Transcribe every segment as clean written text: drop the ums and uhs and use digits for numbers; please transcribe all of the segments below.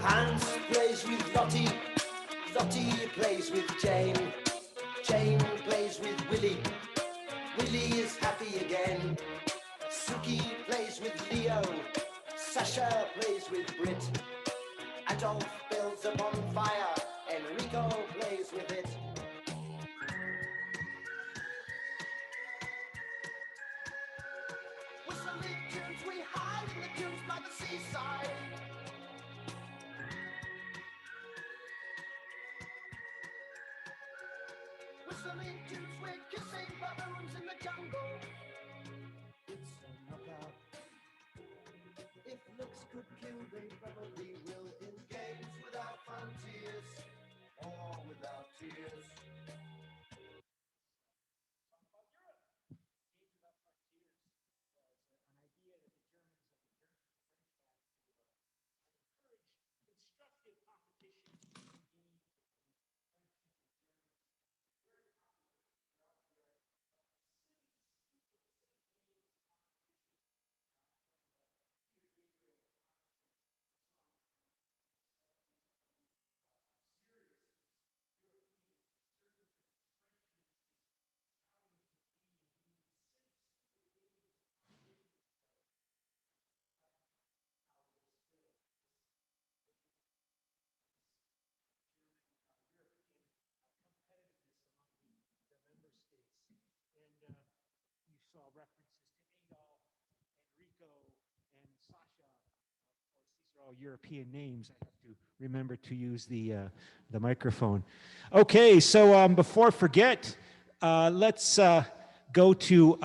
Hans plays with Lottie, Lottie plays with Jane, Jane plays with Willie, Willie is happy again. Suki plays with Leo, Sasha plays with Brit, Adolf builds a bonfire, Enrico plays with it. Whistling tunes, we hide in the dunes by the seaside. Whistling tunes, we're kissing baboons in the jungle. It's a knockout. If looks could kill, they probably will. In games without frontiers, or without tears. Saw references to Adolf, Enrico, and Sasha. Of course, these are all European names. I have to remember to use the microphone. Okay, so before I forget, let's go to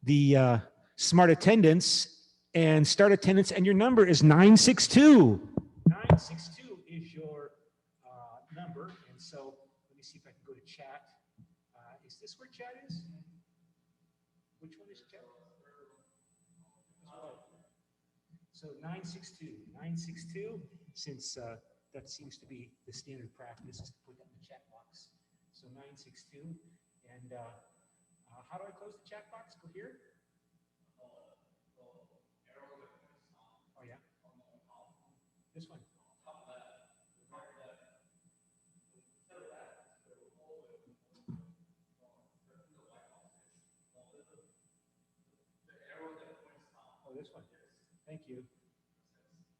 the smart attendance and start attendance, and your number is 962. 962 is your number, and so let me see if I can go to chat. Is this where chat is? Which one is chat? So 962, since that seems to be the standard practice, is to put that in the chat box. So 962, and how do I close the chat box? Go here? Oh yeah? This one? Oh, this one. Thank you.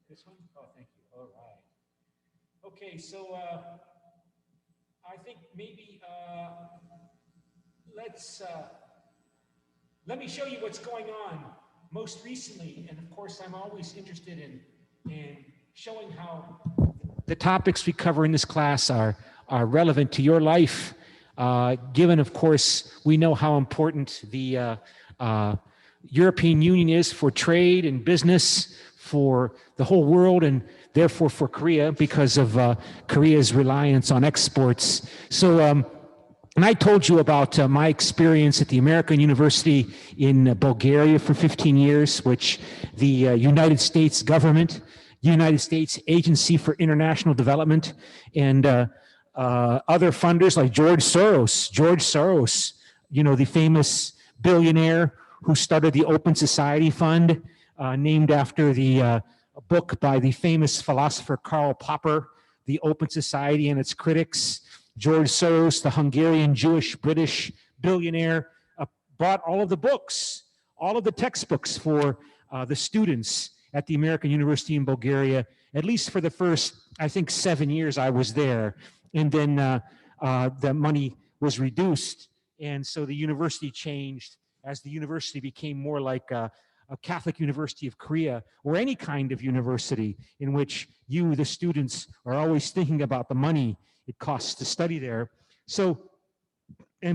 This one? Oh, thank you. All right. Okay, so I think maybe let me show you what's going on most recently. And of course, I'm always interested in showing how the topics we cover in this class are relevant to your life. Given, of course, we know how important the European Union is for trade and business for the whole world, and therefore for Korea because of Korea's reliance on exports. So, and I told you about my experience at the American University in Bulgaria for 15 years, which the United States government, United States Agency for International Development, and other funders like George Soros, you know, the famous billionaire who started the Open Society Fund, named after the book by the famous philosopher Karl Popper, The Open Society and Its Critics. George Soros, the Hungarian Jewish British billionaire, bought all of the books, all of the textbooks for the students at the American University in Bulgaria, at least for the first, I think, 7 years I was there. And then the money was reduced, and so the university changed as the university became more like a Catholic University of Korea, or any kind of university in which you, the students, are always thinking about the money it costs to study there. So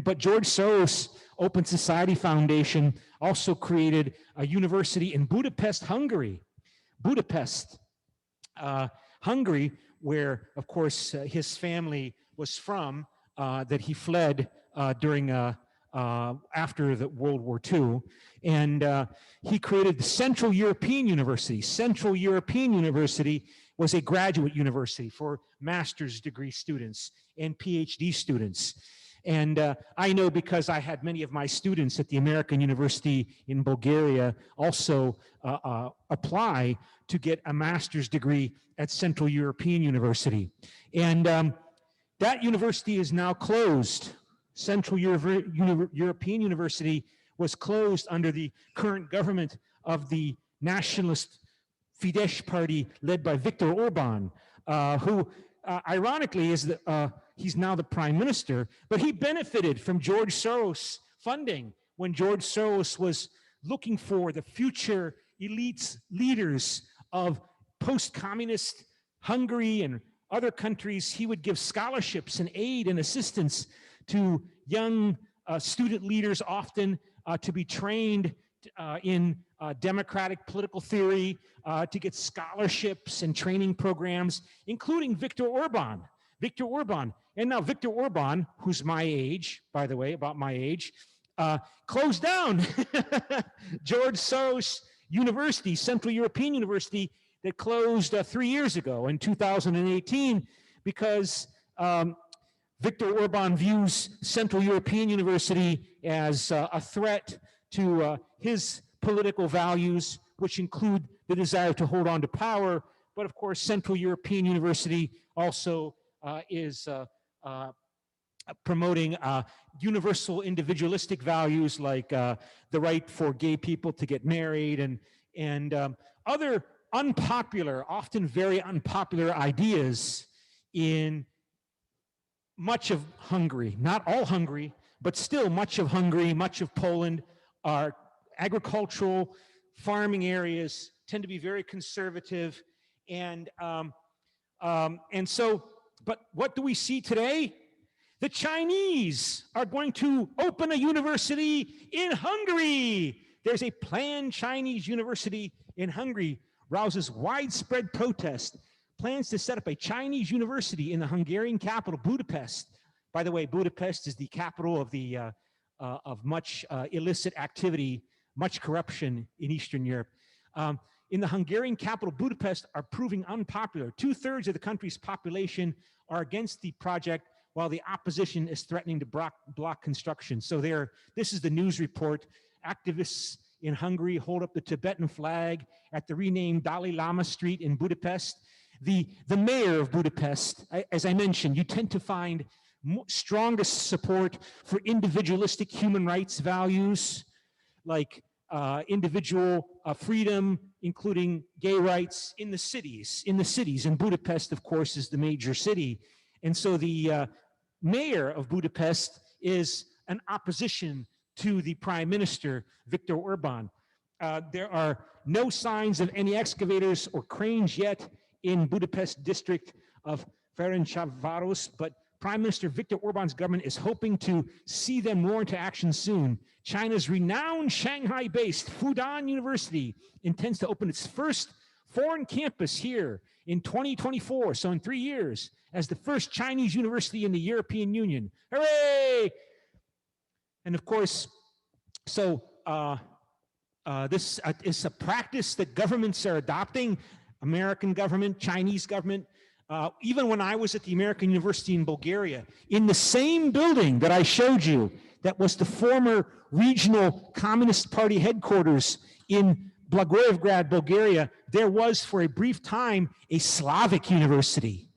But George Soros Open Society Foundation also created a university in Budapest, Hungary. Budapest, Hungary, where, of course, his family was from, that he fled during after the World War II. And he created the Central European University. Central European University was a graduate university for master's degree students and PhD students. And I know because I had many of my students at the American University in Bulgaria also apply to get a master's degree at Central European University. And that university is now closed. Central European University was closed under the current government of the nationalist Fidesz party led by Viktor Orban, who ironically is he's now the prime minister, but he benefited from George Soros funding when George Soros was looking for the future elites, leaders of post-communist Hungary and other countries. He would give scholarships and aid and assistance to young student leaders, often to be trained in democratic political theory, to get scholarships and training programs, including Viktor Orban. Viktor Orban. And now Viktor Orban, who's my age, by the way, about my age, closed down George Soros University, Central European University, that closed 3 years ago in 2018 because Viktor Orban views Central European University as a threat to his political values, which include the desire to hold on to power. But of course, Central European University also is promoting universal individualistic values like the right for gay people to get married and other unpopular, often very unpopular ideas in much of Hungary. Not all Hungary, but still much of Hungary, much of Poland are agricultural farming areas, tend to be very conservative. And so, but what do we see today? The Chinese are going to open a university in Hungary. There's a planned Chinese university in Hungary, rouses widespread protest, plans to set up a Chinese university in the Hungarian capital, Budapest. By the way, Budapest is the capital of much illicit activity, much corruption in Eastern Europe. In the Hungarian capital, Budapest, are proving unpopular. 2/3 of the country's population are against the project, while the opposition is threatening to block construction. So this is the news report. Activists in Hungary hold up the Tibetan flag at the renamed Dalai Lama Street in Budapest. The mayor of Budapest, as I mentioned, you tend to find strongest support for individualistic human rights values like individual freedom, including gay rights in the cities. And Budapest, of course, is the major city. And so the mayor of Budapest is an opposition to the prime minister, Viktor Orban. There are no signs of any excavators or cranes yet in Budapest district of Ferencváros, but Prime Minister Viktor Orban's government is hoping to see them roar into action soon. China's renowned Shanghai-based Fudan University intends to open its first foreign campus here in 2024, so in 3 years, as the first Chinese university in the European Union. Hooray! And of course, so this is a practice that governments are adopting, American government, Chinese government. Even when I was at the American University in Bulgaria, in the same building that I showed you, that was the former regional Communist Party headquarters in Blagoevgrad, Bulgaria, there was for a brief time a Slavic university,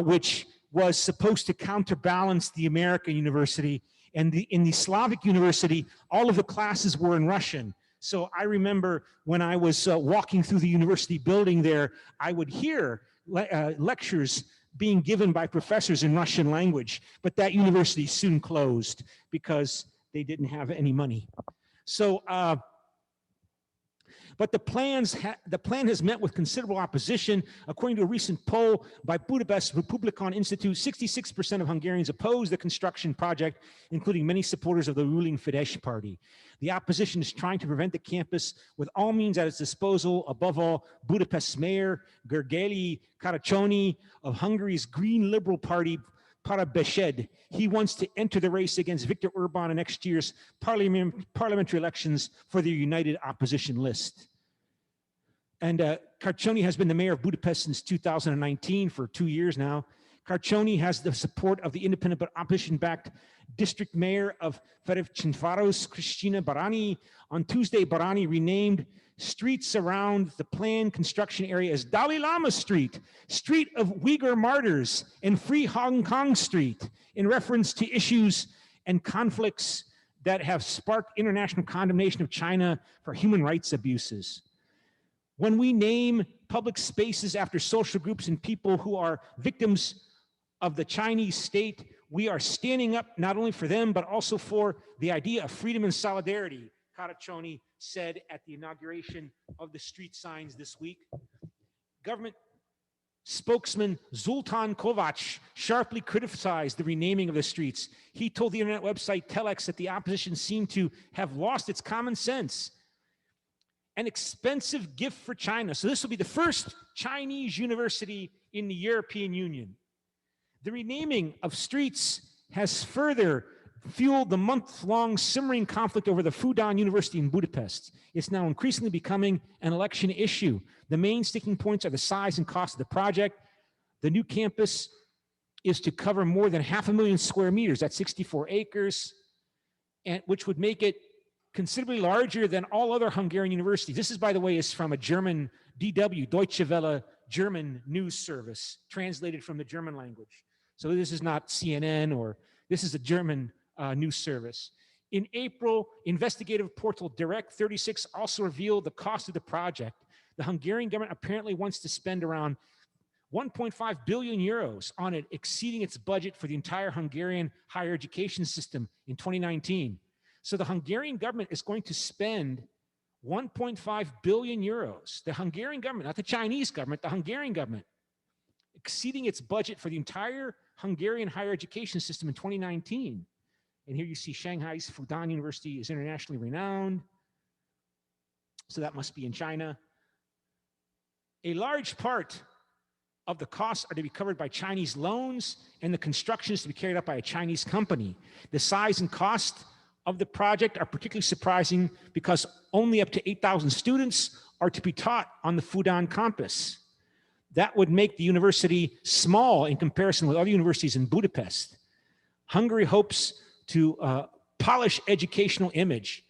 which was supposed to counterbalance the American university. And in the Slavic university, all of the classes were in Russian. So I remember when I was walking through the university building there, I would hear lectures being given by professors in Russian language, but that university soon closed because they didn't have any money. So But the plan has met with considerable opposition. According to a recent poll by Budapest Republican Institute, 66% of Hungarians oppose the construction project, including many supporters of the ruling Fidesz party. The opposition is trying to prevent the campus with all means at its disposal, above all, Budapest's mayor, Gergely Karácsony of Hungary's Green Liberal Party, Parabeshed. He wants to enter the race against Viktor Orban in next year's parliamentary elections for the united opposition list. And Karácsony has been the mayor of Budapest since 2019, for 2 years now. Karácsony has the support of the independent but opposition-backed district mayor of Ferencváros, Kristina Barányi. On Tuesday, Barányi renamed streets around the planned construction area as Dalai Lama Street, Street of Uyghur Martyrs, and Free Hong Kong Street, in reference to issues and conflicts that have sparked international condemnation of China for human rights abuses. When we name public spaces after social groups and people who are victims of the Chinese state, we are standing up not only for them, but also for the idea of freedom and solidarity, Karácsony said at the inauguration of the street signs this week. Government spokesman Zoltán Kovács sharply criticized the renaming of the streets. He told the internet website Telex that the opposition seemed to have lost its common sense. An expensive gift for China. So this will be the first Chinese university in the European Union. The renaming of streets has further fueled the month-long simmering conflict over the Fudan University in Budapest. It's now increasingly becoming an election issue. The main sticking points are the size and cost of the project. The new campus is to cover more than 500,000 square meters, that's 64 acres, and which would make it considerably larger than all other Hungarian universities. This is, by the way, is from a German DW, Deutsche Welle German news service, translated from the German language. So this is not CNN, or this is a German news service. In April, investigative portal Direct 36 also revealed the cost of the project. The Hungarian government apparently wants to spend around 1.5 billion euros on it, exceeding its budget for the entire Hungarian higher education system in 2019. So the Hungarian government is going to spend 1.5 billion euros. The Hungarian government, not the Chinese government, the Hungarian government, exceeding its budget for the entire Hungarian higher education system in 2019. And here you see Shanghai's Fudan University is internationally renowned. So that must be in China. A large part of the costs are to be covered by Chinese loans, and the construction is to be carried out by a Chinese company. The size and cost of the project are particularly surprising because only up to 8,000 students are to be taught on the Fudan campus. That would make the university small in comparison with other universities in Budapest. Hungary hopes to polish educational image.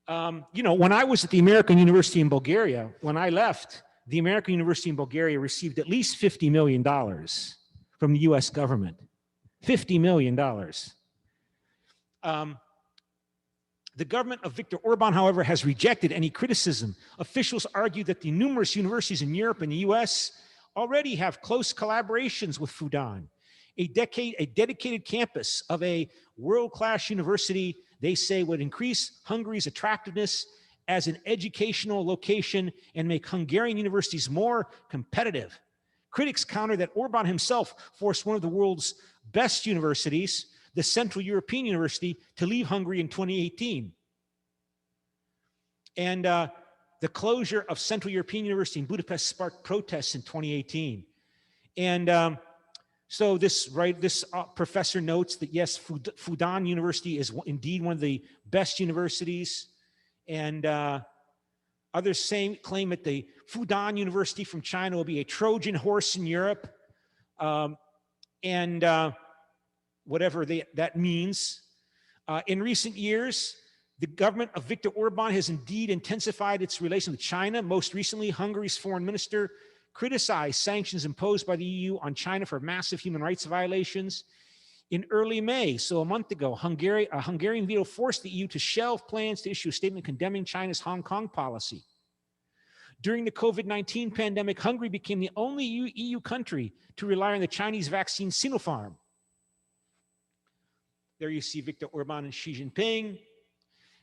You know, when I was at the American University in Bulgaria, when I left, the American University in Bulgaria received at least $50 million from the US government. $50 million. The government of Viktor Orban, however, has rejected any criticism. Officials argue that the numerous universities in Europe and the US already have close collaborations with Fudan. A dedicated campus of a world-class university, they say, would increase Hungary's attractiveness as an educational location and make Hungarian universities more competitive. Critics counter that Orban himself forced one of the world's best universities, the Central European University, to leave Hungary in 2018. And the closure of Central European University in Budapest sparked protests in 2018. And so this professor notes that, yes, Fudan University is indeed one of the best universities. And others claim that the Fudan University from China will be a Trojan horse in Europe. Whatever that means. In recent years, the government of Viktor Orban has indeed intensified its relation with China. Most recently, Hungary's foreign minister criticized sanctions imposed by the EU on China for massive human rights violations. In early May, so a month ago, a Hungarian veto forced the EU to shelve plans to issue a statement condemning China's Hong Kong policy. During the COVID-19 pandemic, Hungary became the only EU country to rely on the Chinese vaccine Sinopharm. There you see Viktor Orban and Xi Jinping.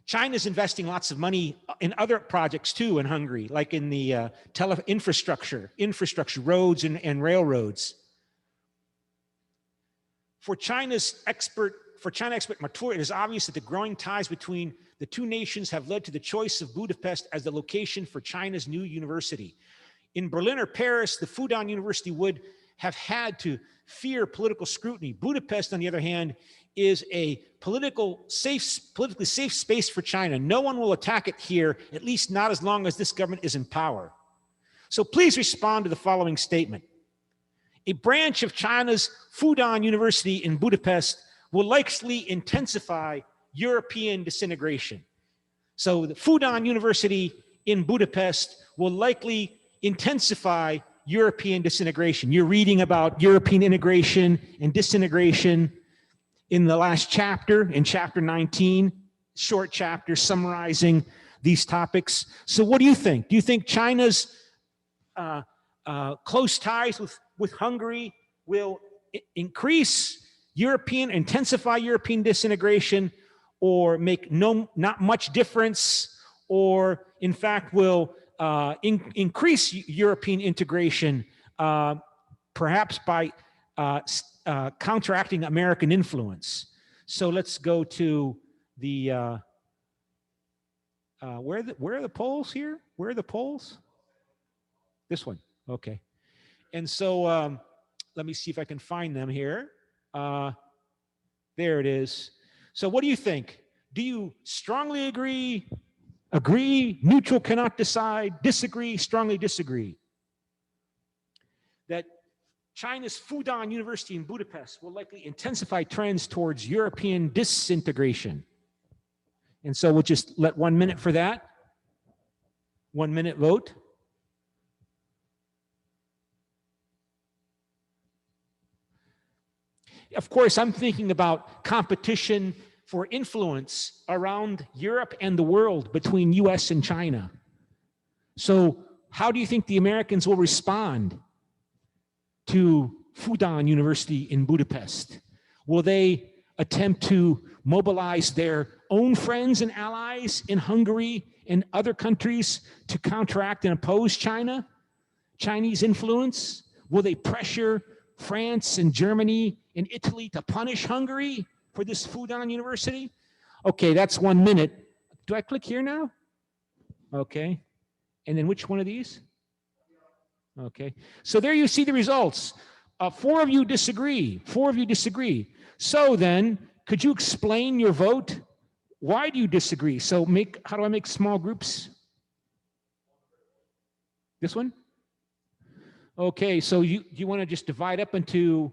China's investing lots of money in other projects too in Hungary, like in the infrastructure, roads and railroads. For China expert Matur, it is obvious that the growing ties between the two nations have led to the choice of Budapest as the location for China's new university. In Berlin or Paris, the Fudan University would have had to fear political scrutiny. Budapest, on the other hand, is a politically safe space for China. No one will attack it here, at least not as long as this government is in power. So please respond to the following statement. A branch of China's Fudan University in Budapest will likely intensify European disintegration. So the Fudan University in Budapest will likely intensify European disintegration. You're reading about European integration and disintegration in the last chapter, in chapter 19, short chapter summarizing these topics. So what do you think? Do you think China's close ties with Hungary will intensify European disintegration, or make not much difference, or in fact will increase European integration, perhaps by counteracting American influence? So let's go to the where are the polls here? Where are the polls? This one. Okay. And so let me see if I can find them here. There it is. So what do you think? Do you strongly agree, neutral, cannot decide, disagree, strongly disagree? That China's Fudan University in Budapest will likely intensify trends towards European disintegration. And so we'll just let 1 minute for that. 1 minute vote. Of course, I'm thinking about competition for influence around Europe and the world between US and China. So how do you think the Americans will respond to Fudan University in Budapest? Will they attempt to mobilize their own friends and allies in Hungary and other countries to counteract and oppose Chinese influence? Will they pressure France and Germany and Italy to punish Hungary for this Fudan University? Okay, that's 1 minute. Do I click here now? Okay. And then which one of these? Okay. So there you see the results. 4 of you disagree. 4 of you disagree. So then, could you explain your vote? Why do you disagree? So how do I make small groups? This one? Okay, so you want to just divide up into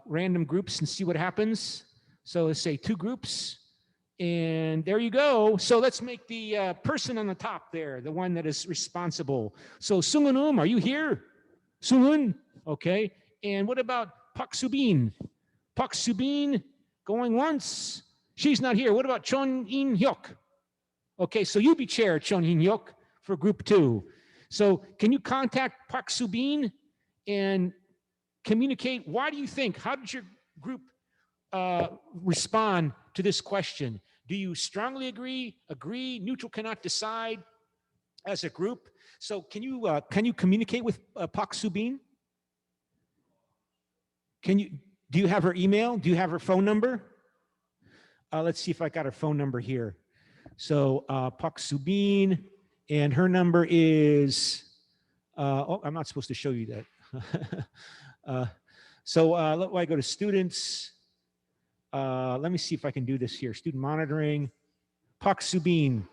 random groups and see what happens. So let's say 2 groups, and there you go. So let's make the person on the top there, the one that is responsible. So Sungunum, are you here? Sungun? Okay. And what about Pak Subin? Pak Subin going once. She's not here. What about Chon In Hyuk? Okay, so you be chair, Chon In Hyuk, for group 2. So can you contact Pak Subin and communicate? Why do you think, how did your group respond to this question? Do you strongly agree, neutral, cannot decide as a group? So can you communicate with Pak Subin? Do you have her email? Do you have her phone number? Let's see if I got her phone number here. So Pak Subin, and her number is, oh, I'm not supposed to show you that. So let me go to students. Let me see if I can do this here. Student monitoring, Pak Subin.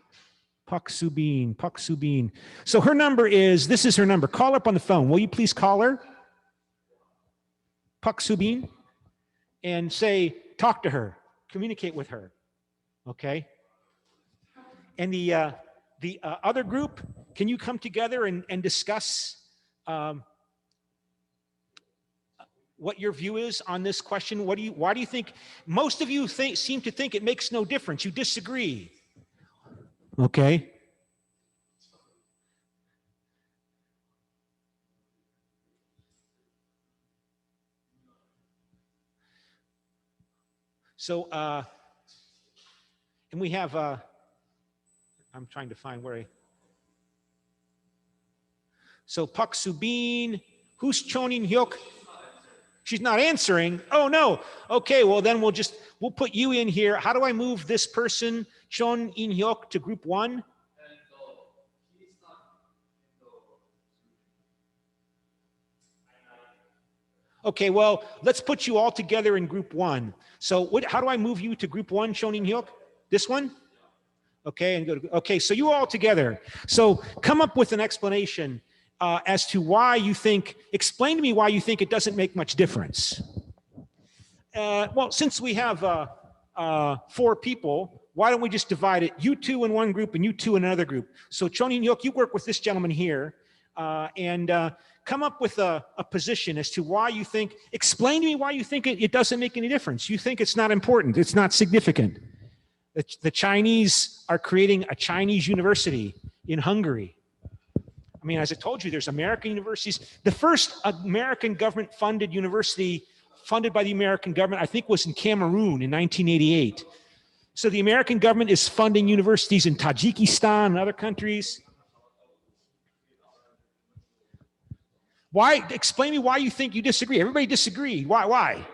Pak Subin, Pak Subin. So her number is, this is her number. Call her up on the phone. Will you please call her? Pak Subin, and say, talk to her, communicate with her, okay? And the other group, can you come together and discuss what your view is on this question? Why do you think, most of you seem to think it makes no difference, you disagree, okay? So and we have, I'm trying to find where so Pak Subin, who's Chonin Hyuk? She's not answering. Oh no. Okay, well then we'll put you in here. How do I move this person, Chon In Hyuk, to group 1? Okay, well, let's put you all together in group 1. So how do I move you to group 1, Chon In Hyuk? This one? Okay, and go to, okay, so you all together. So come up with an explanation as to why you think, explain to me why you think it doesn't make much difference. Well, since we have 4 people, why don't we just divide it? You 2 in one group and you 2 in another group. So Chonin Hyuk, you work with this gentleman here and come up with a position as to why you think, explain to me why you think it doesn't make any difference. You think it's not important, it's not significant. The Chinese are creating a Chinese university in Hungary. I mean, as I told you, there's American universities. The first American government-funded university funded by the American government, I think, was in Cameroon in 1988. So the American government is funding universities in Tajikistan and other countries. Why? Explain to me why you think you disagree. Everybody disagreed. Why?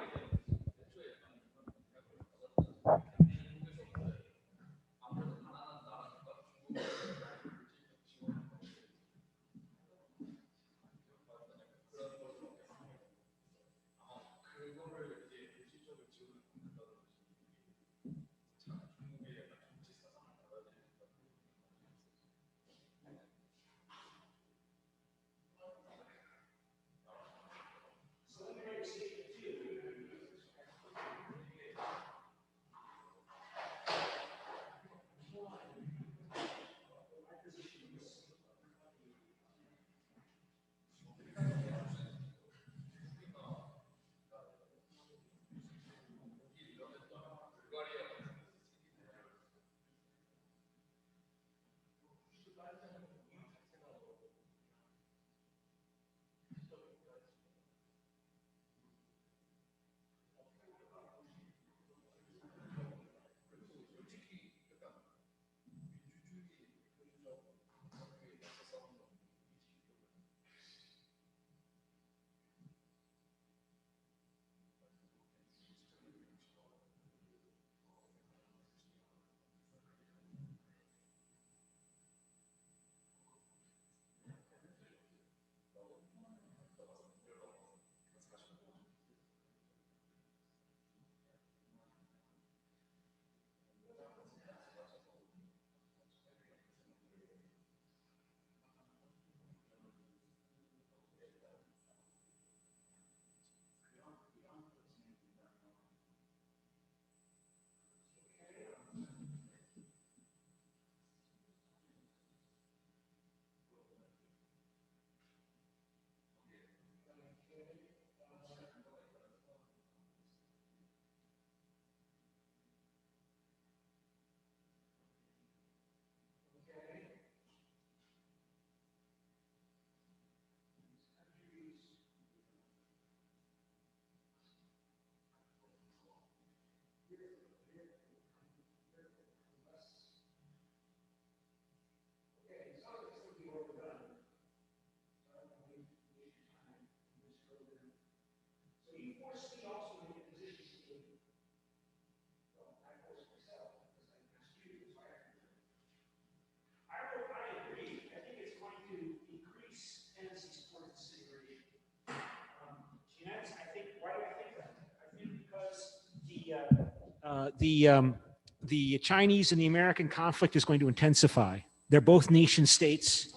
The Chinese and the American conflict is going to intensify. They're both nation states.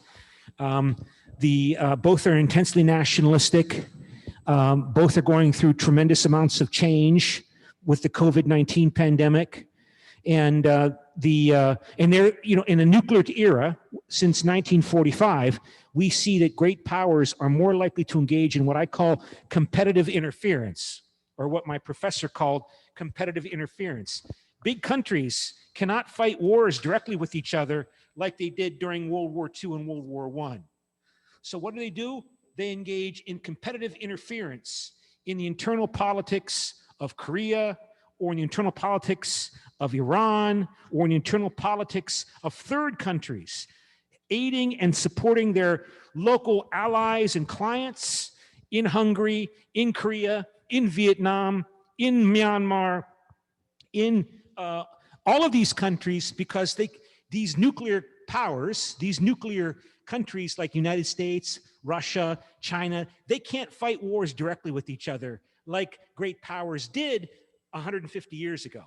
Both are intensely nationalistic. Both are going through tremendous amounts of change with the COVID-19 pandemic. And they're, in a nuclear era, since 1945, we see that great powers are more likely to engage in what I call competitive interference, or what my professor called competitive interference. Big countries cannot fight wars directly with each other like they did during World War II and World War I. So what do? They engage in competitive interference in the internal politics of Korea or in the internal politics of Iran, or in the internal politics of third countries, aiding and supporting their local allies and clients in Hungary, in Korea, in Vietnam, in Myanmar, in all of these countries, because these nuclear powers, these nuclear countries like United States, Russia, China, they can't fight wars directly with each other like great powers did 150 years ago.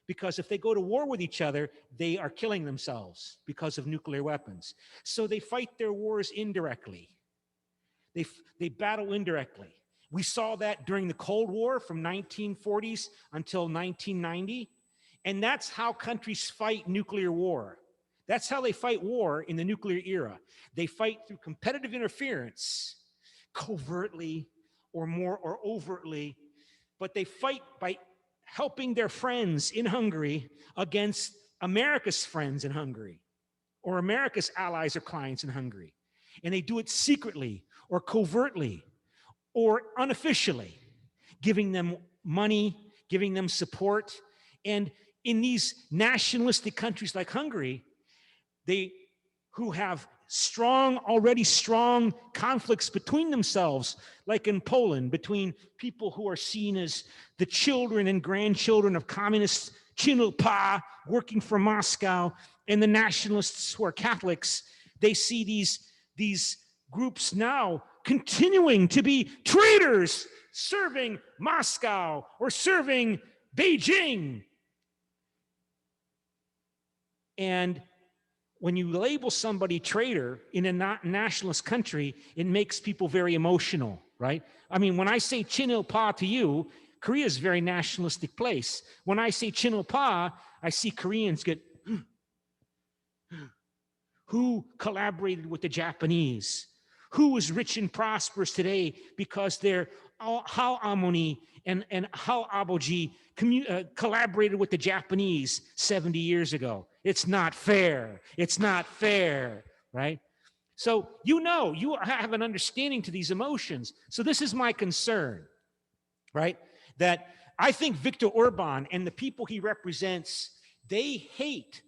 Because if they go to war with each other, they are killing themselves because of nuclear weapons. So they fight their wars indirectly. They battle indirectly. We saw that during the Cold War from 1940s until 1990. And that's how countries fight nuclear war. That's how they fight war in the nuclear era. They fight through competitive interference, covertly or more or overtly, but they fight by helping their friends in Hungary against America's friends in Hungary, or America's allies or clients in Hungary. And they do it secretly or covertly or unofficially, giving them money, giving them support. And in these nationalistic countries like Hungary, who have already strong conflicts between themselves, like in Poland, between people who are seen as the children and grandchildren of communist Chinulpa working for Moscow, and the nationalists who are Catholics. They see these groups now continuing to be traitors, serving Moscow or serving Beijing. And when you label somebody traitor in a nationalist country, it makes people very emotional, right? I mean, when I say Chinulpa to you, Korea is a very nationalistic place. When I say Chinulpa, I see Koreans get, who collaborated with the Japanese? Who is rich and prosperous today because they're Hal Amoni and Hal Aboji collaborated with the Japanese 70 years ago. It's not fair. It's not fair, right? So you have an understanding to these emotions. So this is my concern, right? That I think Viktor Orban and the people he represents, they hate,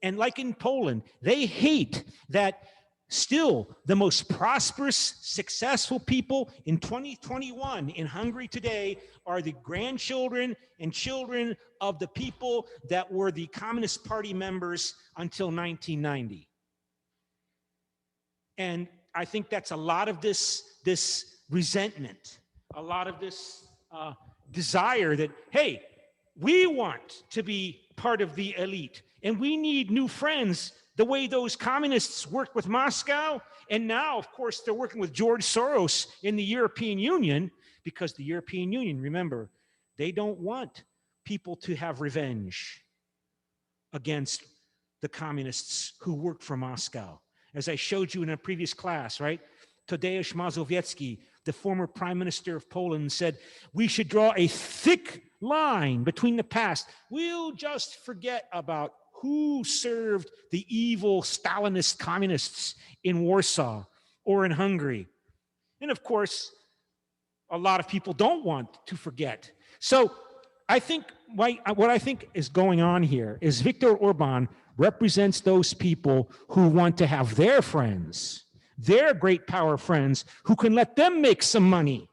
and like in Poland, they hate that still the most prosperous, successful people in 2021 in Hungary today are the grandchildren and children of the people that were the Communist Party members until 1990. And I think that's a lot of this resentment, a lot of this desire that, hey, we want to be part of the elite and we need new friends the way those communists worked with Moscow. And now, of course, they're working with George Soros in the European Union, because the European Union, remember, they don't want people to have revenge against the communists who worked for Moscow. As I showed you in a previous class, right? Tadeusz Mazowiecki, the former prime minister of Poland, said, we should draw a thick line between the past. We'll just forget about who served the evil Stalinist communists in Warsaw or in Hungary. And of course, a lot of people don't want to forget. So I think what I think is going on here is Viktor Orban represents those people who want to have their friends, their great power friends, who can let them make some money.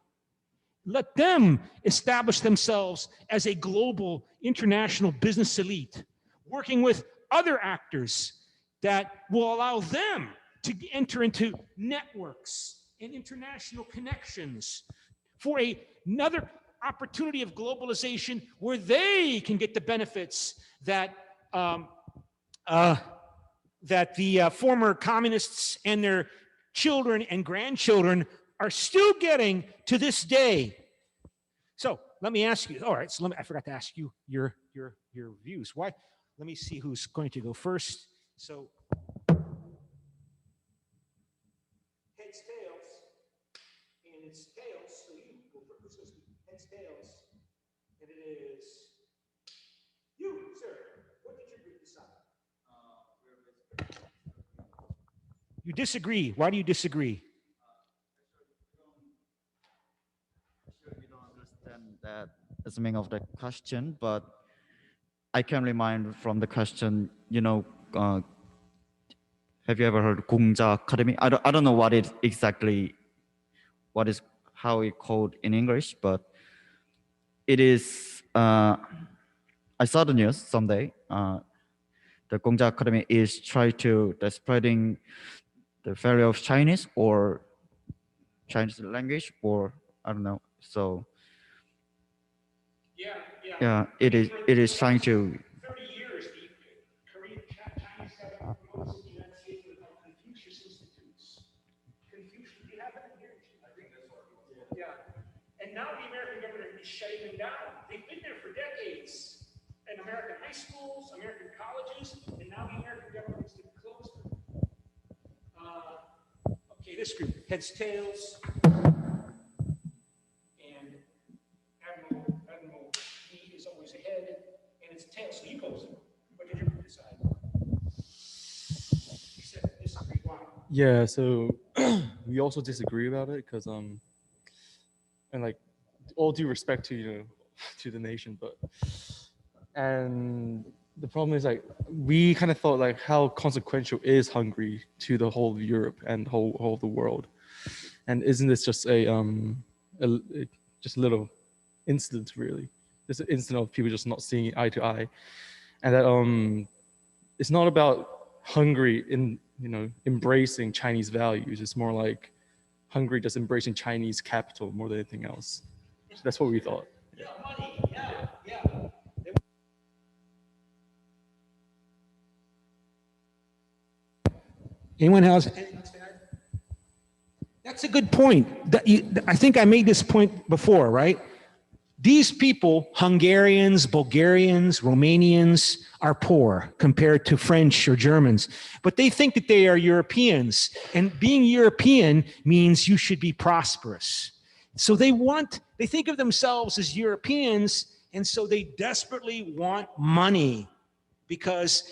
Let them establish themselves as a global international business elite, working with other actors that will allow them to enter into networks and international connections for another opportunity of globalization where they can get the benefits that the former communists and their children and grandchildren are still getting to this day. So let me ask you. All right. So I forgot to ask you your views. Why? Let me see who's going to go first. So heads, tails, and it's tails. So you go first. Heads, tails, and it is you, sir. What did your group decide? You disagree. Why do you disagree? You don't understand that what's the meaning of the question, but I can remind from the question, you know, have you ever heard 공자 Academy? I don't know what it exactly, what is, how it called in English, but it is, I saw the news someday. The Gongja Academy is trying to spreading the value of Chinese or Chinese language, or I don't know. So yeah, it is trying to. 30 years, the Korean Chinese government promotes the United States with Confucius Institutes. Confucius, you have that here? I think that's what it was. Yeah. And now the American government is shutting them down. They've been there for decades. In American high schools, American colleges, and now the American government is going to close them. Okay, this group, heads, tails, and Admiral D is always ahead, and it's tails, so you go. What did you decide? You said disagree, why? Yeah, so we also disagree about it because and like all due respect to to the nation, but and the problem is like we kind of thought like how consequential is Hungary to the whole of Europe and whole of the world, and isn't this just just a little incident really, just an incident of people just not seeing eye to eye, and that it's not about Hungary in embracing Chinese values. It's more like Hungary just embracing Chinese capital more than anything else. So that's what we thought. Yeah, money. Yeah. Anyone else? That's a good point. I think I made this point before, right? These people, Hungarians, Bulgarians, Romanians, are poor compared to French or Germans, but they think that they are Europeans, and being European means you should be prosperous. So they think of themselves as Europeans, and so they desperately want money, because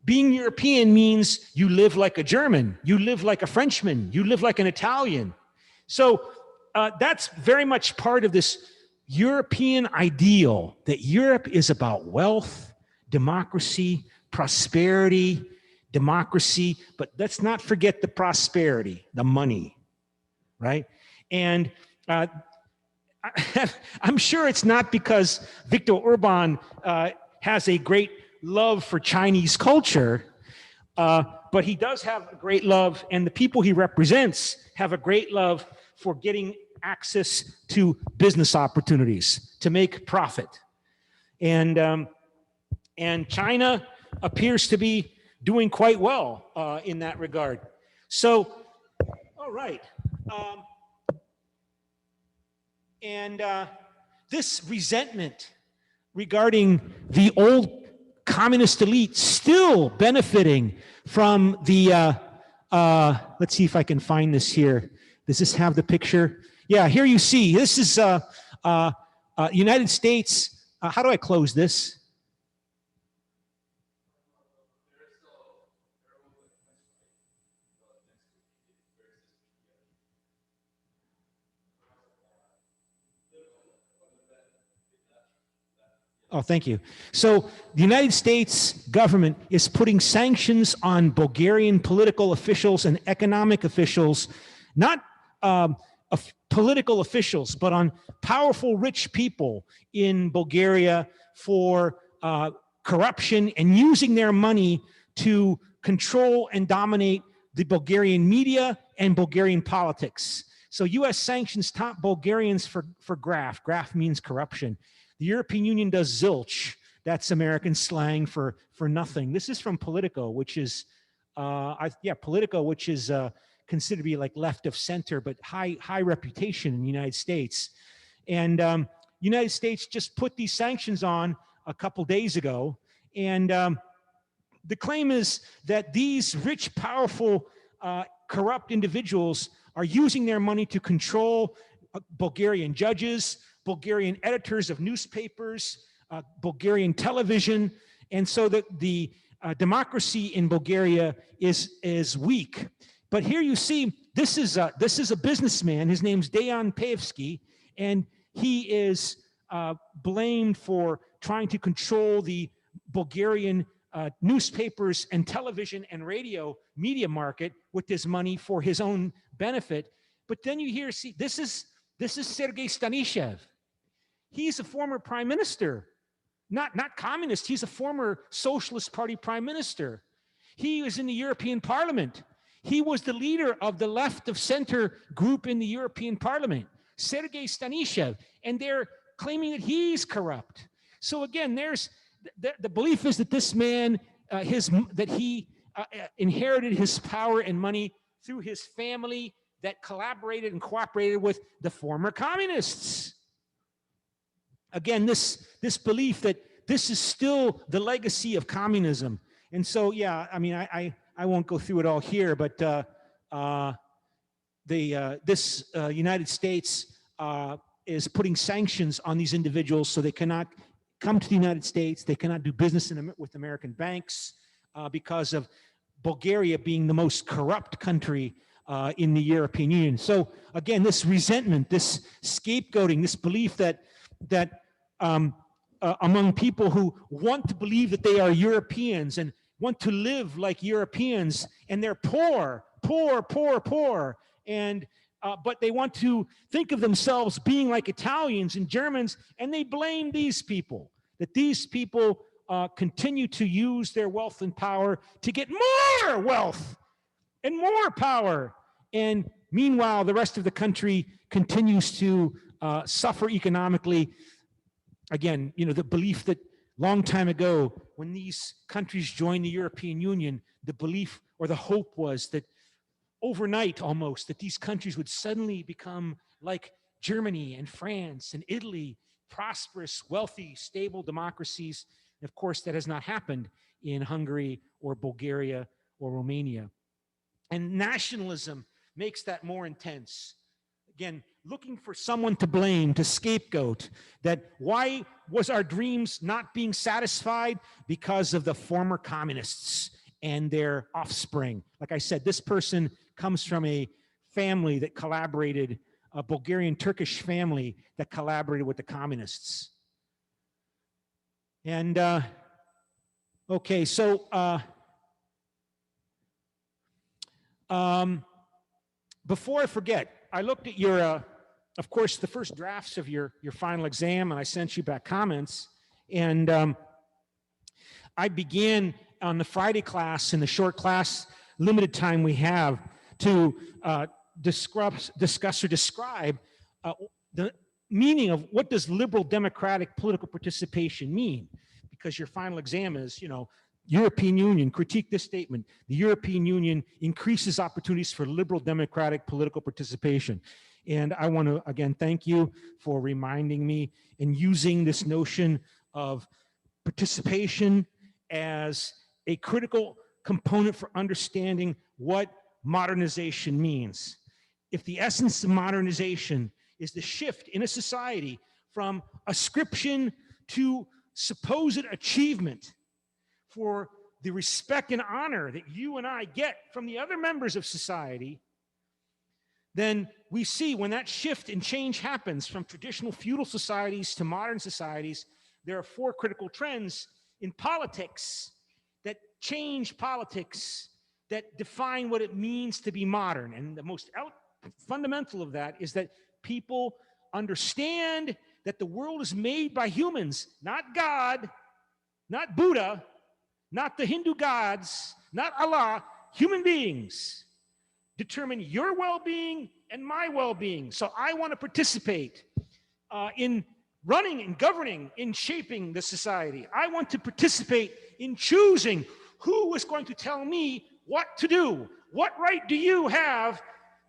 being European means you live like a German, you live like a Frenchman, you live like an Italian. So that's very much part of this European ideal, that Europe is about wealth, democracy, prosperity, democracy, but let's not forget the prosperity, the money, right? And I'm sure it's not because Viktor Orban has a great love for Chinese culture, but he does have a great love, and the people he represents have a great love for getting access to business opportunities to make profit. And China appears to be doing quite well in that regard. So, all right. This resentment regarding the old communist elite still benefiting from the, let's see if I can find this here. Does this have the picture? Yeah, here you see, this is United States. How do I close this? Oh, thank you. So the United States government is putting sanctions on Bulgarian political officials and economic officials, not political officials, but on powerful, rich people in Bulgaria for corruption and using their money to control and dominate the Bulgarian media and Bulgarian politics. So U.S. sanctions top Bulgarians for graft. Graft means corruption. The European Union does zilch. That's American slang for nothing. This is from Politico, which is, Politico, which is considered to be like left of center, but high reputation in the United States. And United States just put these sanctions on a couple days ago. And the claim is that these rich, powerful, corrupt individuals are using their money to control Bulgarian judges, Bulgarian editors of newspapers, Bulgarian television, and so that the democracy in Bulgaria is weak. But here you see, this is a businessman. His name's Dejan Peevski, and he is blamed for trying to control the Bulgarian newspapers and television and radio media market with his money for his own benefit. But then you hear, see, this is Sergei Stanishev. He's a former prime minister, not communist. He's a former Socialist Party prime minister. He was in the European Parliament. He was the leader of the left of center group in the European Parliament, Sergei Stanishev, and they're claiming that he's corrupt. So again, there's the belief is that this man, that he inherited his power and money through his family that collaborated and cooperated with the former communists. Again, this belief that this is still the legacy of communism. And so, yeah, I mean, I won't go through it all here, but this United States is putting sanctions on these individuals so they cannot come to the United States. They cannot do business with American banks because of Bulgaria being the most corrupt country in the European Union. So again, this resentment, this scapegoating, this belief that among people who want to believe that they are Europeans and want to live like Europeans, and they're poor, and but they want to think of themselves being like Italians and Germans, and they blame these people, that these people continue to use their wealth and power to get more wealth and more power. And meanwhile, the rest of the country continues to suffer economically. Again, you know, the belief that long time ago, when these countries joined the European Union, the belief or the hope was that overnight almost, that these countries would suddenly become like Germany and France and Italy, prosperous, wealthy, stable democracies. And of course, that has not happened in Hungary or Bulgaria or Romania. And nationalism makes that more intense. Again, looking for someone to blame, to scapegoat, that why was our dreams not being satisfied? Because of the former communists and their offspring. Like I said, this person comes from a family that collaborated, a Bulgarian-Turkish family that collaborated with the communists. And, okay, so, before I forget, I looked at your, of course, the first drafts of your final exam, and I sent you back comments. And I began on the Friday class, in the short class, limited time we have, to discuss or describe the meaning of what does liberal democratic political participation mean? Because your final exam is, you know, European Union, critique this statement. The European Union increases opportunities for liberal democratic political participation. And I want to, again, thank you for reminding me and using this notion of participation as a critical component for understanding what modernization means. If the essence of modernization is the shift in a society from ascription to supposed achievement for the respect and honor that you and I get from the other members of society, then we see when that shift and change happens from traditional feudal societies to modern societies, there are four critical trends in politics that change politics, that define what it means to be modern. And the most fundamental of that is that people understand that the world is made by humans, not God, not Buddha, not the Hindu gods, not Allah, human beings determine your well-being and my well-being. So I want to participate in running and governing, in shaping the society. I want to participate in choosing who is going to tell me what to do. What right do you have,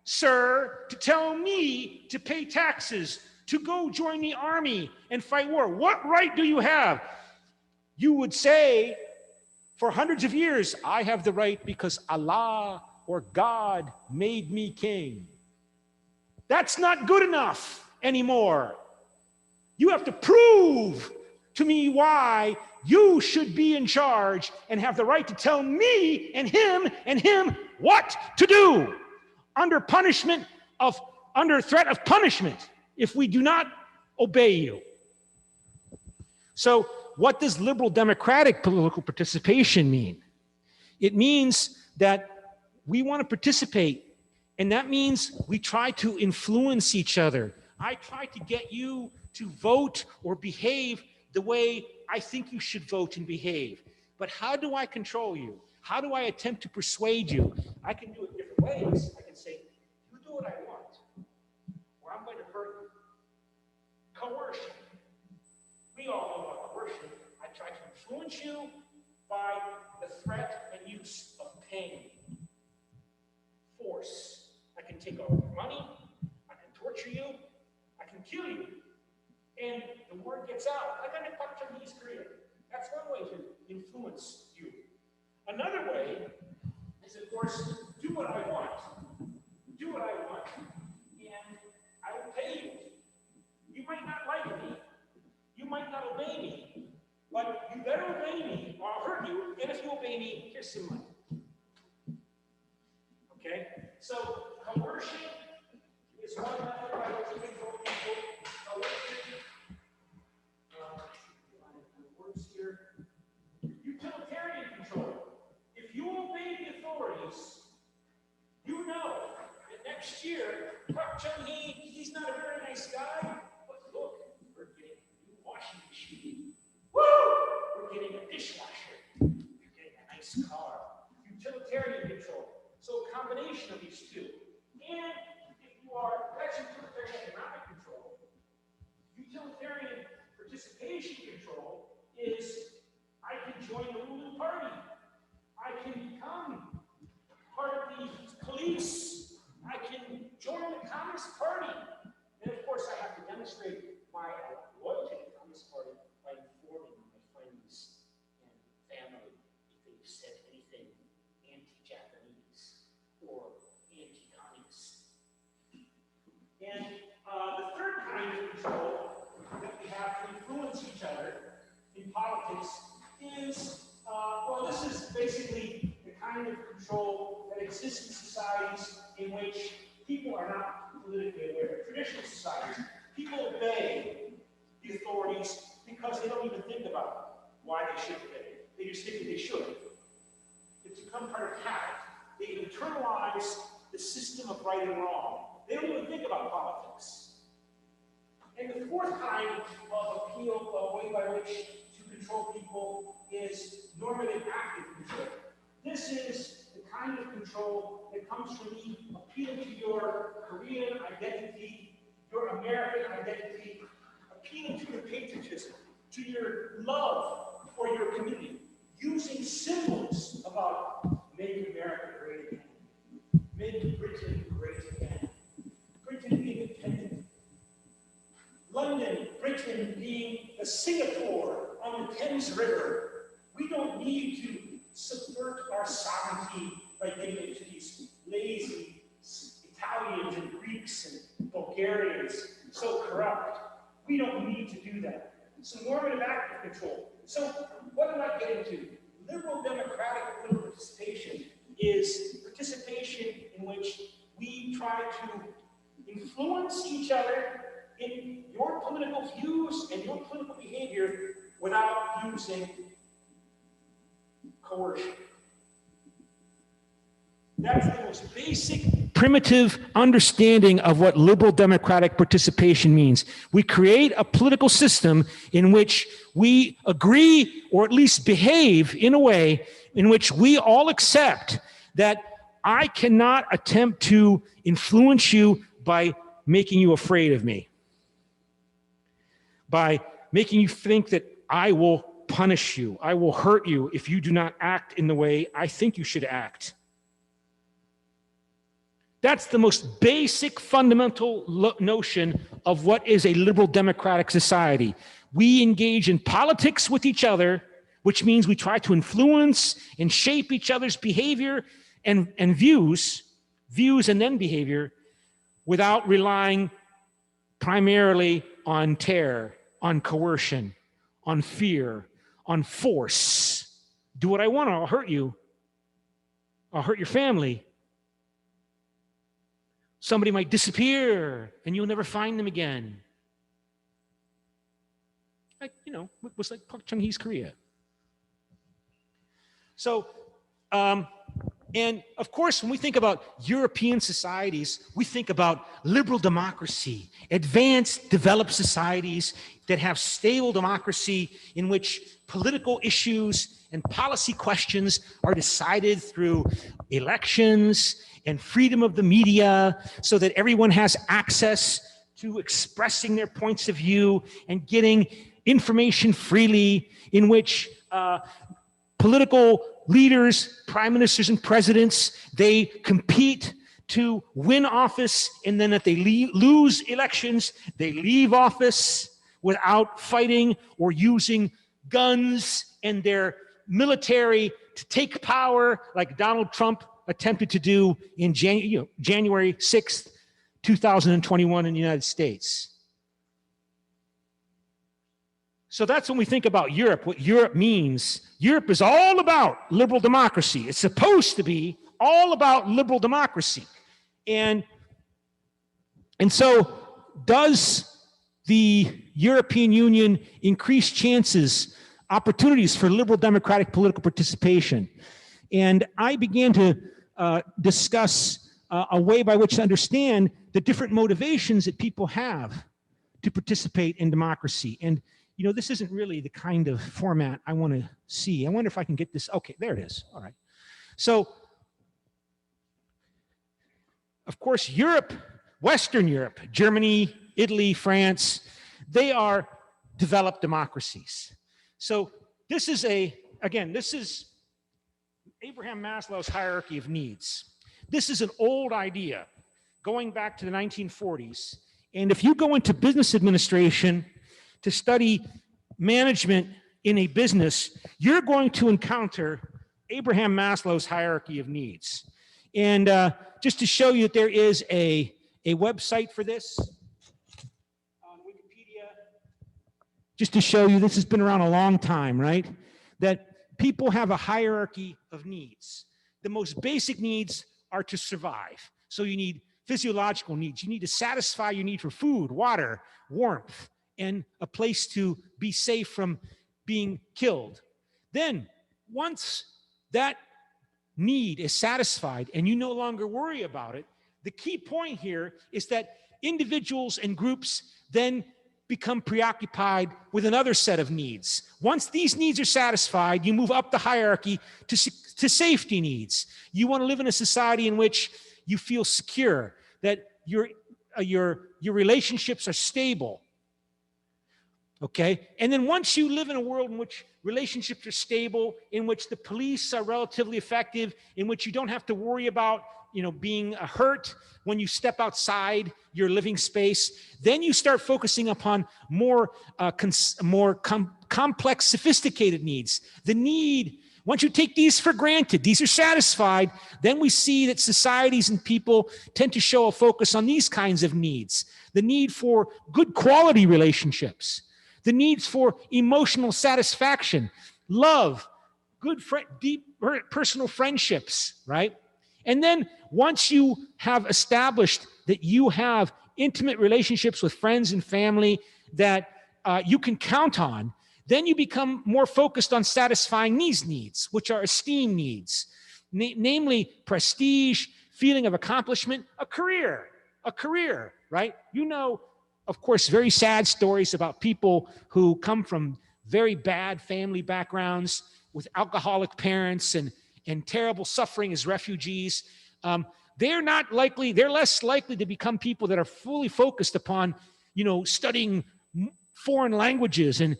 sir, to tell me to pay taxes, to go join the army and fight war? What right do you have? You would say, for hundreds of years, I have the right because Allah or God made me king. That's not good enough anymore. You have to prove to me why you should be in charge and have the right to tell me and him what to do under threat of punishment if we do not obey you. So what does liberal democratic political participation mean? It means that we want to participate, and that means we try to influence each other. I try to get you to vote or behave the way I think you should vote and behave. But how do I control you? How do I attempt to persuade you? I can do it different ways. I can say, you do what I want, or I'm going to hurt you. Coercion. We all know about coercion. I try to influence you by the threat and use of pain. Force. I can take all your money. I can torture you. I can kill you. And the word gets out. Like I'm in East Korea. That's one way to influence you. Another way is, of course, do what I want. Do what I want, and I will pay you. You might not like me. You might not obey me. But you better obey me, or I'll hurt you. And if you obey me, here's some money. Okay? So coercion is one method by which we control people. Utilitarian control. If you obey the authorities, you know that next year, CUK, he's not a very nice guy, but look, we're getting a new washing machine. Woo! We're getting a dishwasher. You're getting a nice car. Utilitarian control. So a combination of these two. And if you are, that's utilitarian economic control. Utilitarian participation control is I can join the ruling party. I can become part of the police. I can join the Communist Party. And of course, I have to demonstrate my loyalty to the Communist Party by informing my friends and family if they've said anything anti-Japanese or anti-communist. And the third kind of control that we have to influence each other in politics is, well, this is basically the kind of control that exists in societies in which people are not politically aware. Traditional societies, people obey the authorities because they don't even think about why they should obey. They just think that they should. It's become part of habit. They internalize the system of right and wrong. They don't even think about politics. And the fourth kind of appeal, a way by which to control people, is normative active control. This is the kind of control that comes from me appealing to your Korean identity, your American identity, appealing to your patriotism, to your love for your community, using symbols about make America great again, make Britain great again, Britain being independent, London, Britain being the Singapore on the Thames River. We don't need to subvert our sovereignty by giving it to these lazy Italians and Greeks and Bulgarians, so corrupt. We don't need to do that. So normative active control. So what am I getting to? Liberal democratic political participation is participation in which we try to influence each other in your political views and your political behavior without using coercion. That's the most basic, primitive understanding of what liberal democratic participation means. We create a political system in which we agree, or at least behave in a way in which we all accept that I cannot attempt to influence you by making you afraid of me, by making you think that I will punish you, I will hurt you if you do not act in the way I think you should act. That's the most basic fundamental notion of what is a liberal democratic society. We engage in politics with each other, which means we try to influence and shape each other's behavior and views and then behavior, without relying primarily on terror, on coercion, on fear, on force. Do what I want or I'll hurt you. I'll hurt your family. Somebody might disappear and you'll never find them again. Like, you know, it was like Park Chung-hee's Korea. So, and of course, when we think about European societies, we think about liberal democracy, advanced, developed societies that have stable democracy in which political issues and policy questions are decided through elections and freedom of the media so that everyone has access to expressing their points of view and getting information freely, in which political leaders, prime ministers and presidents, they compete to win office, and then if they lose elections, they leave office without fighting or using guns and their military to take power, like Donald Trump attempted to do in January 6th, 2021 in the United States. So that's when we think about Europe, what Europe means. Europe is all about liberal democracy. It's supposed to be all about liberal democracy. And so does the European Union increase chances, opportunities for liberal democratic political participation? And I began to discuss a way by which to understand the different motivations that people have to participate in democracy. And you know, this isn't really the kind of format I want to see. I wonder if I can get this. Okay, there it is. All right. So, of course, Europe, Western Europe, Germany, Italy, France, they are developed democracies. So this is this is Abraham Maslow's hierarchy of needs. This is an old idea going back to the 1940s. And if you go into business administration to study management in a business, you're going to encounter Abraham Maslow's hierarchy of needs. And just to show you that there is a website for this on Wikipedia, just to show you this has been around a long time, right? That people have a hierarchy of needs. The most basic needs are to survive. So you need physiological needs. You need to satisfy your need for food, water, warmth, and a place to be safe from being killed. Then, once that need is satisfied and you no longer worry about it, the key point here is that individuals and groups then become preoccupied with another set of needs. Once these needs are satisfied, you move up the hierarchy to safety needs. You want to live in a society in which you feel secure, that your relationships are stable. Okay, and then once you live in a world in which relationships are stable, in which the police are relatively effective, in which you don't have to worry about, you know, being hurt when you step outside your living space, then you start focusing upon more complex, sophisticated needs. The need, once you take these for granted, these are satisfied, then we see that societies and people tend to show a focus on these kinds of needs. The need for good quality relationships, the needs for emotional satisfaction, love, good, deep personal friendships, right? And then once you have established that you have intimate relationships with friends and family that you can count on, then you become more focused on satisfying these needs, which are esteem needs, namely prestige, feeling of accomplishment, a career, right? You know, of course, very sad stories about people who come from very bad family backgrounds with alcoholic parents and terrible suffering as refugees. They're less likely to become people that are fully focused upon, you know, studying foreign languages and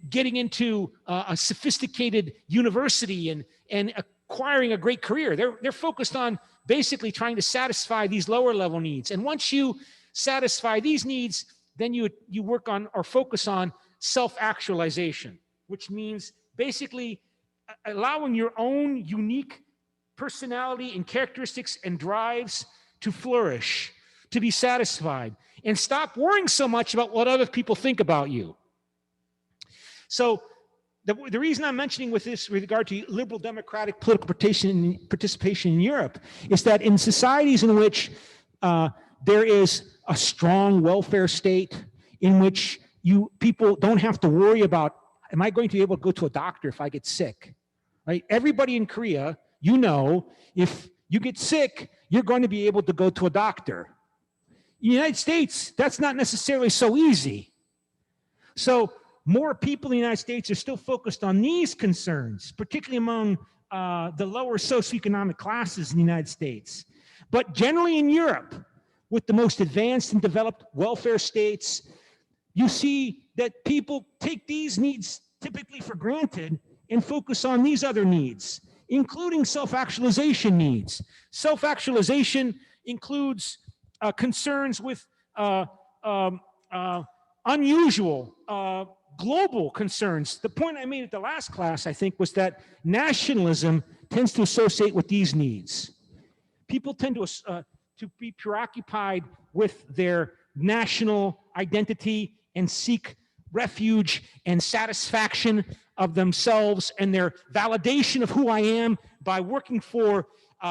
getting into a sophisticated university and acquiring a great career. They're focused on basically trying to satisfy these lower level needs. And once you satisfy these needs, then you work on or focus on self-actualization, which means basically allowing your own unique personality and characteristics and drives to flourish, to be satisfied, and stop worrying so much about what other people think about you. So the reason I'm mentioning with this with regard to liberal democratic political participation in Europe is that in societies in which there is a strong welfare state, in which people don't have to worry about, am I going to be able to go to a doctor if I get sick? Right? Everybody in Korea, you know, if you get sick, you're going to be able to go to a doctor. In the United States, that's not necessarily so easy. So more people in the United States are still focused on these concerns, particularly among the lower socioeconomic classes in the United States. But generally in Europe, with the most advanced and developed welfare states, you see that people take these needs typically for granted and focus on these other needs, including self-actualization needs. Self-actualization includes concerns with unusual global concerns. The point I made at the last class, I think, was that nationalism tends to associate with these needs. People tend to be preoccupied with their national identity and seek refuge and satisfaction of themselves and their validation of who I am by working for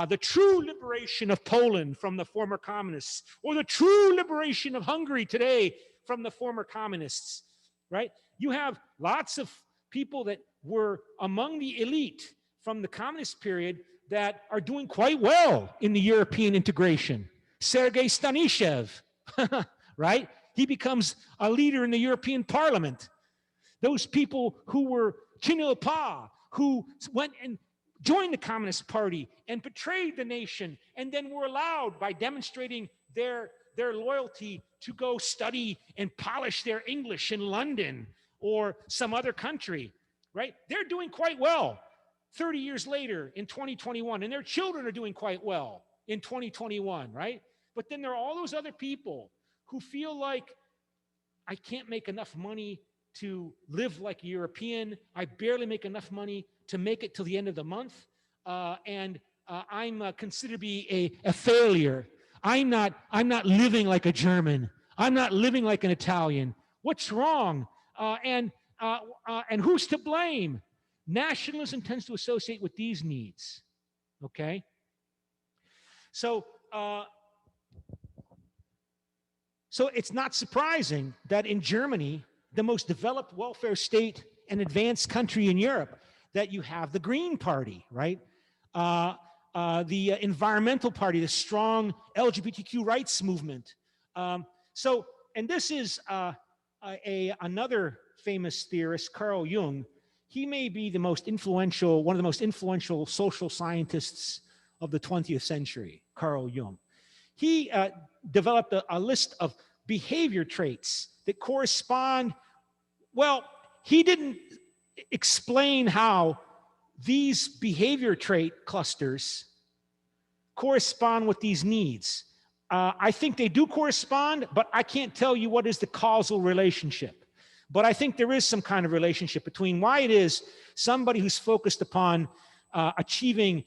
the true liberation of Poland from the former communists, or the true liberation of Hungary today from the former communists, right? You have lots of people that were among the elite from the communist period that are doing quite well in the European integration. Sergei Stanishev, right? He becomes a leader in the European Parliament. Those people who were Chin Il-pa, who went and joined the Communist Party and betrayed the nation, and then were allowed, by demonstrating their loyalty, to go study and polish their English in London or some other country, right? They're doing quite well 30 years later in 2021, and their children are doing quite well in 2021, right? But then there are all those other people who feel like, I can't make enough money to live like a European. I barely make enough money to make it till the end of the month. And I'm considered to be a failure. I'm not living like a German. I'm not living like an Italian. What's wrong? And who's to blame? Nationalism tends to associate with these needs, okay? So it's not surprising that in Germany, the most developed welfare state and advanced country in Europe, that you have the Green Party, right? The Environmental Party, the strong LGBTQ rights movement. And this is another famous theorist, Carl Jung. He may be one of the most influential social scientists of the 20th century, Carl Jung. He developed a list of behavior traits that correspond. Well, he didn't explain how these behavior trait clusters correspond with these needs. I think they do correspond, but I can't tell you what is the causal relationship. But I think there is some kind of relationship between why it is somebody who's focused upon achieving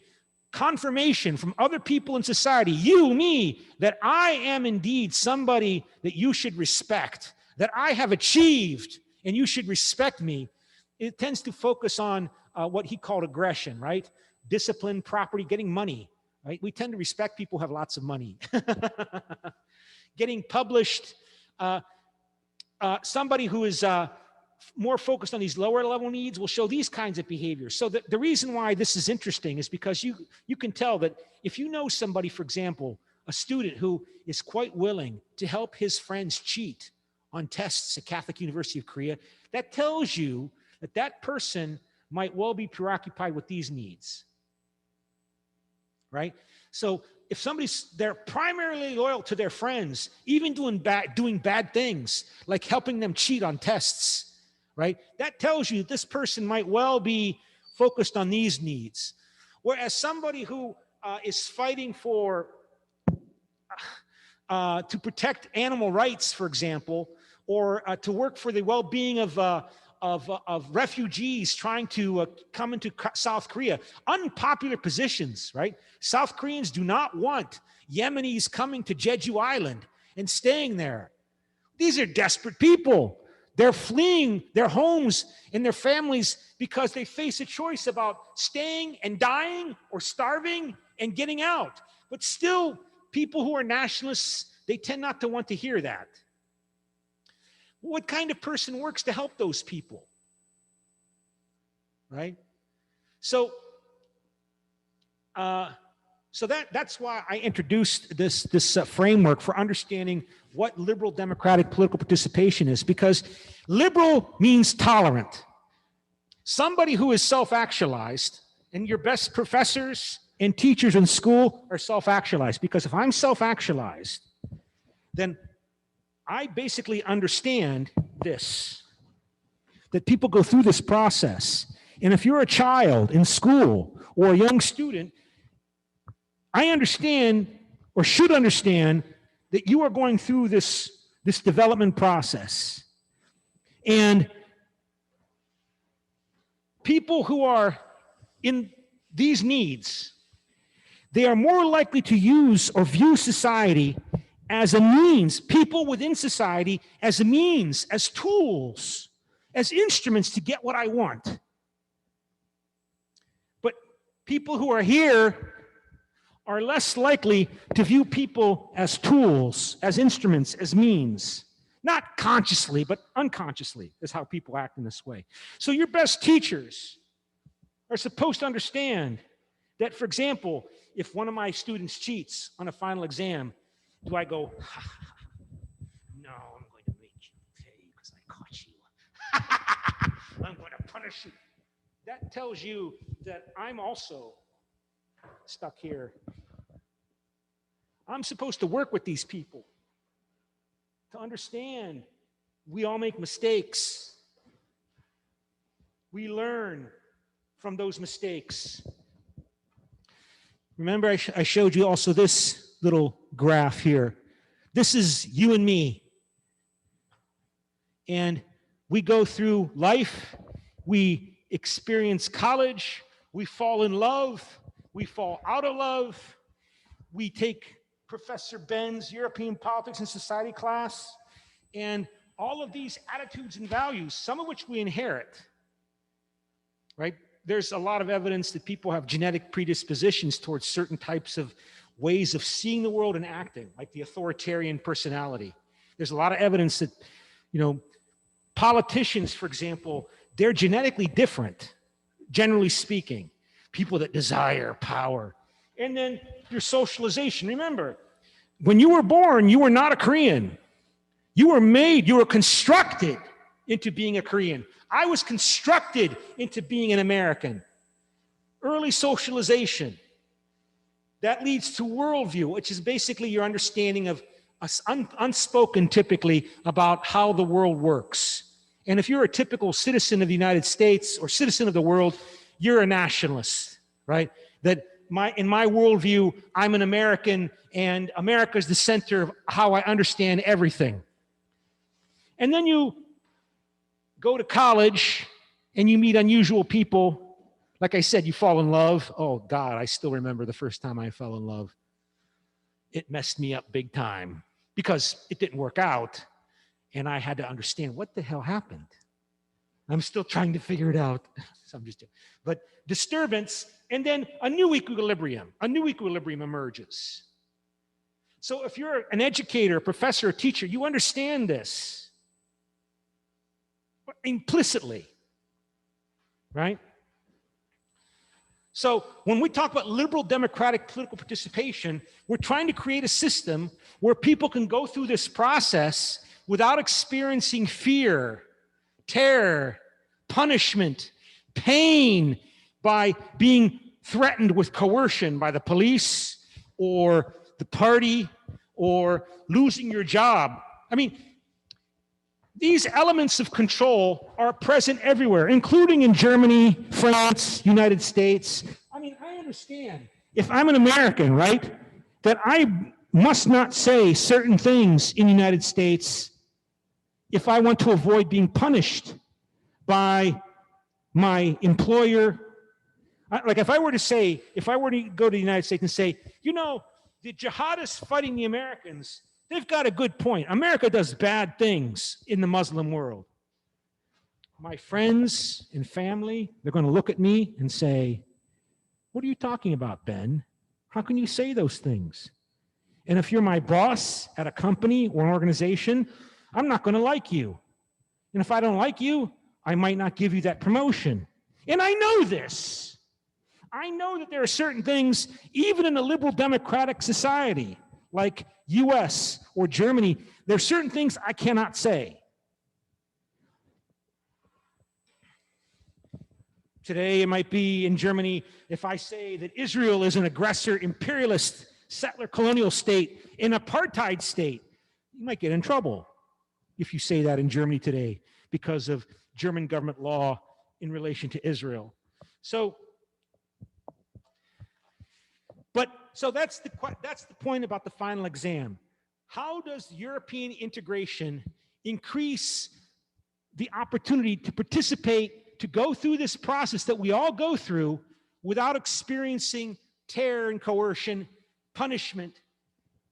confirmation from other people in society, you, me, that I am indeed somebody that you should respect, that I have achieved and you should respect me. It tends to focus on what he called aggression, right? Discipline, property, getting money, right? We tend to respect people who have lots of money. Getting published, somebody who is more focused on these lower level needs will show these kinds of behaviors. So the reason why this is interesting is because you can tell that if you know somebody, for example, a student who is quite willing to help his friends cheat on tests at Catholic University of Korea, that tells you that that person might well be preoccupied with these needs, right? So if they're primarily loyal to their friends, even doing bad things, like helping them cheat on tests, right? That tells you that this person might well be focused on these needs. Whereas somebody who is fighting for, to protect animal rights, for example, or to work for the well-being of refugees trying to come into South Korea, unpopular positions, right? South Koreans do not want Yemenis coming to Jeju Island and staying there. These are desperate people. They're fleeing their homes and their families because they face a choice about staying and dying or starving and getting out. But still, people who are nationalists, they tend not to want to hear that. What kind of person works to help those people? Right? So, that's why I introduced this framework for understanding what liberal democratic political participation is, because liberal means tolerant. Somebody who is self-actualized, and your best professors and teachers in school are self-actualized, because if I'm self-actualized, then I basically understand this, that people go through this process. And if you're a child in school or a young student, I understand, or should understand, that you are going through this development process. And people who are in these needs, they are more likely to use or view society as a means, people within society as a means, as tools, as instruments to get what I want. But people who are here are less likely to view people as tools, as instruments, as means. Not consciously, but unconsciously is how people act in this way. So your best teachers are supposed to understand that, for example, if one of my students cheats on a final exam, do I go, no, I'm going to make you pay because I caught you. I'm going to punish you. That tells you that I'm also stuck here. I'm supposed to work with these people to understand we all make mistakes. We learn from those mistakes. Remember, I showed you also this little graph here. This is you and me. And we go through life, we experience college, we fall in love, we fall out of love, we take Professor Ben's European Politics and Society class, and all of these attitudes and values, some of which we inherit, right? There's a lot of evidence that people have genetic predispositions towards certain types of ways of seeing the world and acting, like the authoritarian personality. There's a lot of evidence that, politicians, for example, they're genetically different, generally speaking, people that desire power. And then your socialization. Remember, when you were born, you were not a Korean. You were constructed into being a Korean. I was constructed into being an American. Early socialization. That leads to worldview, which is basically your understanding of unspoken typically about how the world works. And if you're a typical citizen of the United States or citizen of the world, you're a nationalist, right? That in my worldview, I'm an American, and America is the center of how I understand everything. And then you go to college and you meet unusual people. Like I said, you fall in love. Oh God, I still remember the first time I fell in love. It messed me up big time because it didn't work out. And I had to understand what the hell happened. I'm still trying to figure it out. So I'm just joking. But disturbance, and then a new equilibrium emerges. So if you're an educator, a professor, a teacher, you understand this implicitly, right? So when we talk about liberal democratic political participation, we're trying to create a system where people can go through this process without experiencing fear, terror, punishment, pain, by being threatened with coercion by the police or the party or losing your job. I mean, these elements of control are present everywhere, including in Germany, France, United States. I mean, I understand if I'm an American, right, that I must not say certain things in the United States if I want to avoid being punished by my employer. Like if I were to go to the United States and say, the jihadists fighting the Americans, they've got a good point. America does bad things in the Muslim world. My friends and family, they're going to look at me and say, what are you talking about, Ben? How can you say those things? And if you're my boss at a company or an organization, I'm not going to like you And if I don't like you, I might not give you that promotion. And I know this. I know that there are certain things, even in a liberal democratic society, like US or Germany, there are certain things I cannot say. Today, it might be in Germany, if I say that Israel is an aggressor, imperialist, settler colonial state, an apartheid state, you might get in trouble if you say that in Germany today because of German government law in relation to Israel. So that's the point about the final exam. How does European integration increase the opportunity to participate, to go through this process that we all go through without experiencing terror and coercion, punishment,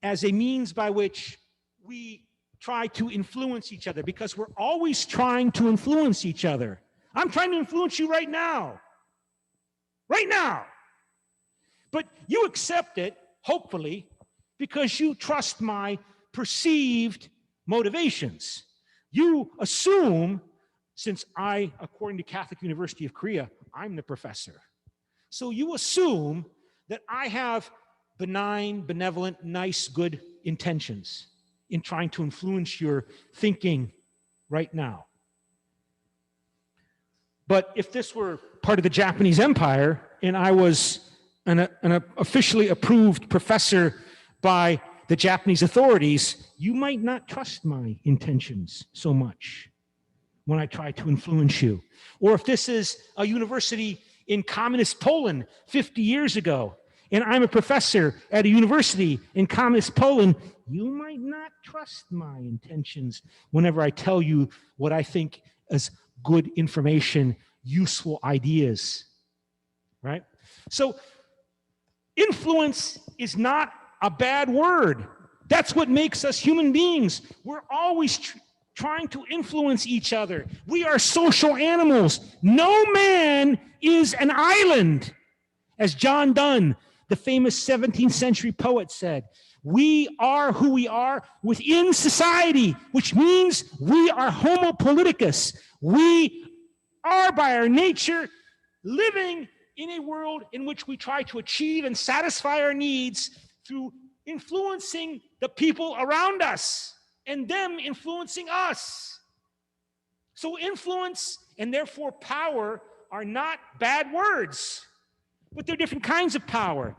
as a means by which we try to influence each other? Because we're always trying to influence each other. I'm trying to influence you right now. Right now. But you accept it, hopefully, because you trust my perceived motivations. You assume, since I, according to Catholic University of Korea, I'm the professor. So you assume that I have benign, benevolent, nice, good intentions in trying to influence your thinking right now. But if this were part of the Japanese Empire and I was an officially approved professor by the Japanese authorities, you might not trust my intentions so much when I try to influence you. Or if this is a university in communist Poland 50 years ago, and I'm a professor at a university in communist Poland, you might not trust my intentions whenever I tell you what I think is good information, useful ideas, right? So influence is not a bad word. That's what makes us human beings. We're always trying to influence each other. We are social animals. No man is an island. As John Donne, the famous 17th century poet, said, we are who we are within society, which means we are homo politicus. We are by our nature living in a world in which we try to achieve and satisfy our needs through influencing the people around us and them influencing us. So influence and therefore power are not bad words, but they're different kinds of power.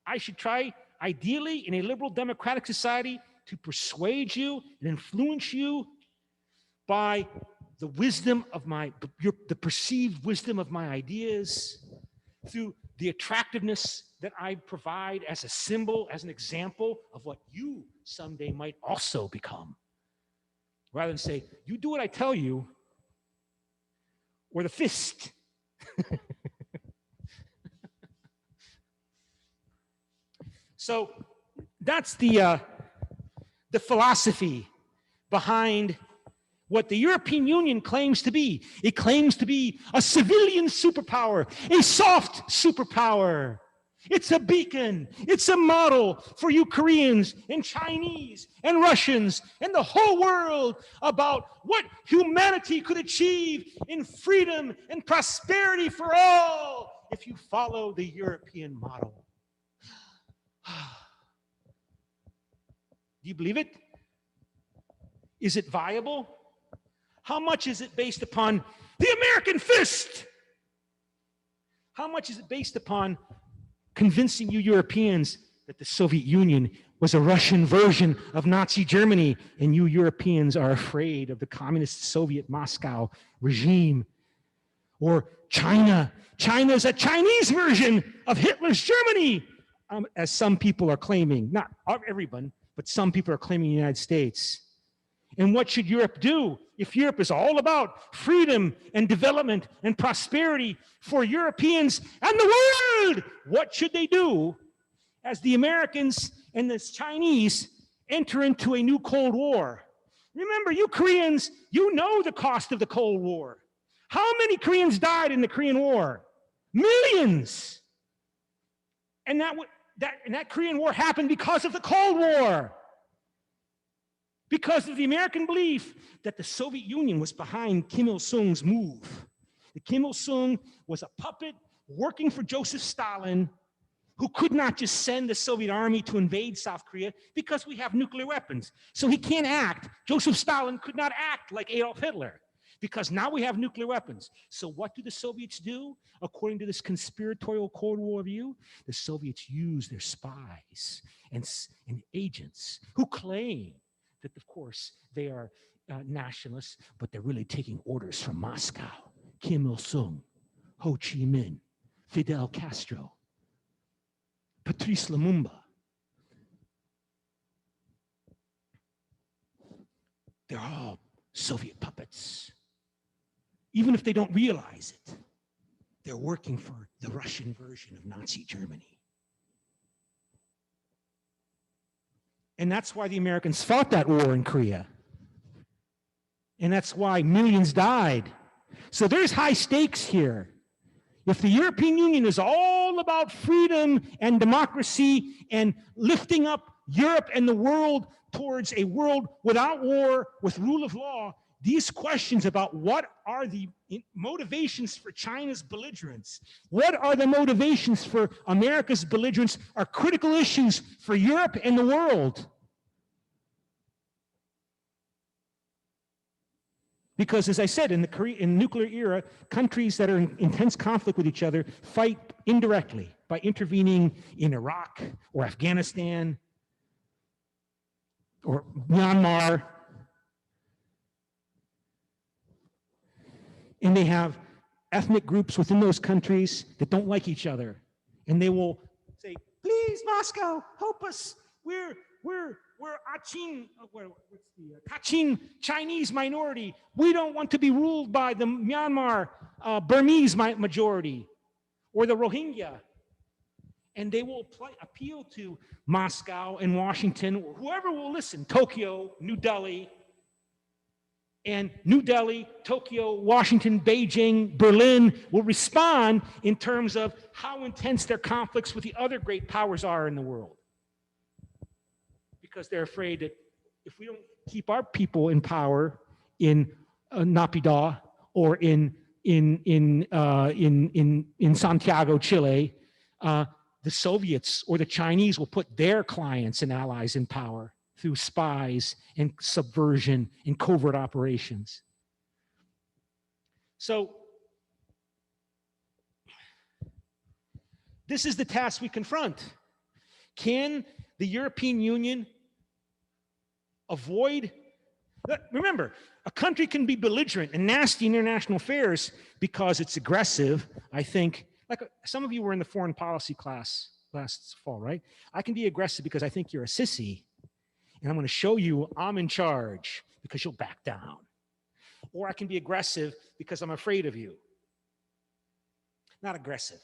I should try, ideally, in a liberal democratic society, to persuade you and influence you by the wisdom of the perceived wisdom of my ideas, through the attractiveness that I provide as a symbol, as an example of what you someday might also become. Rather than say, you do what I tell you, or the fist. So that's the philosophy behind what the European Union claims to be. It claims to be a civilian superpower, a soft superpower. It's a beacon. It's a model for you Koreans and Chinese and Russians and the whole world about what humanity could achieve in freedom and prosperity for all if you follow the European model. Do you believe it? Is it viable? How much is it based upon the American fist? How much is it based upon convincing you Europeans that the Soviet Union was a Russian version of Nazi Germany and you Europeans are afraid of the communist Soviet Moscow regime? Or China. China is a Chinese version of Hitler's Germany, as some people are claiming. Not everyone, but some people are claiming in the United States. And what should Europe do? If Europe is all about freedom and development and prosperity for Europeans and the world, what should they do as the Americans and the Chinese enter into a new Cold War? Remember, you Koreans, you know the cost of the Cold War. How many Koreans died in the Korean War? Millions. And that Korean War happened because of the Cold War. because of the American belief that the Soviet Union was behind Kim Il-sung's move. That Kim Il-sung was a puppet working for Joseph Stalin, who could not just send the Soviet army to invade South Korea because we have nuclear weapons. So he can't act. Joseph Stalin could not act like Adolf Hitler because now we have nuclear weapons. So what do the Soviets do? According to this conspiratorial Cold War view, the Soviets use their spies and agents who claim that, of course, they are nationalists, but they're really taking orders from Moscow. Kim Il-sung, Ho Chi Minh, Fidel Castro, Patrice Lumumba. They're all Soviet puppets. Even if they don't realize it, they're working for the Russian version of Nazi Germany. And that's why the Americans fought that war in Korea. And that's why millions died. So there's high stakes here. If the European Union is all about freedom and democracy and lifting up Europe and the world towards a world without war, with rule of law, these questions about what are the motivations for China's belligerence, what are the motivations for America's belligerence, are critical issues for Europe and the world. Because, as I said, in the nuclear era, countries that are in intense conflict with each other fight indirectly by intervening in Iraq or Afghanistan or Myanmar. And they have ethnic groups within those countries that don't like each other. And they will say, please, Moscow, help us. We're Kachin Chinese minority. We don't want to be ruled by the Myanmar Burmese majority or the Rohingya. And they will appeal to Moscow and Washington, or whoever will listen, Tokyo, New Delhi, and New Delhi, Tokyo, Washington, Beijing, Berlin will respond in terms of how intense their conflicts with the other great powers are in the world. Because they're afraid that if we don't keep our people in power in Naypyidaw or in Santiago, Chile, the Soviets or the Chinese will put their clients and allies in power through spies and subversion and covert operations. So this is the task we confront. Can the European Union avoid? Remember, a country can be belligerent and nasty in international affairs because it's aggressive. I think, like some of you were in the foreign policy class last fall, right? I can be aggressive because I think you're a sissy, and I'm going to show you I'm in charge because you'll back down. Or I can be aggressive because I'm afraid of you. Not aggressive.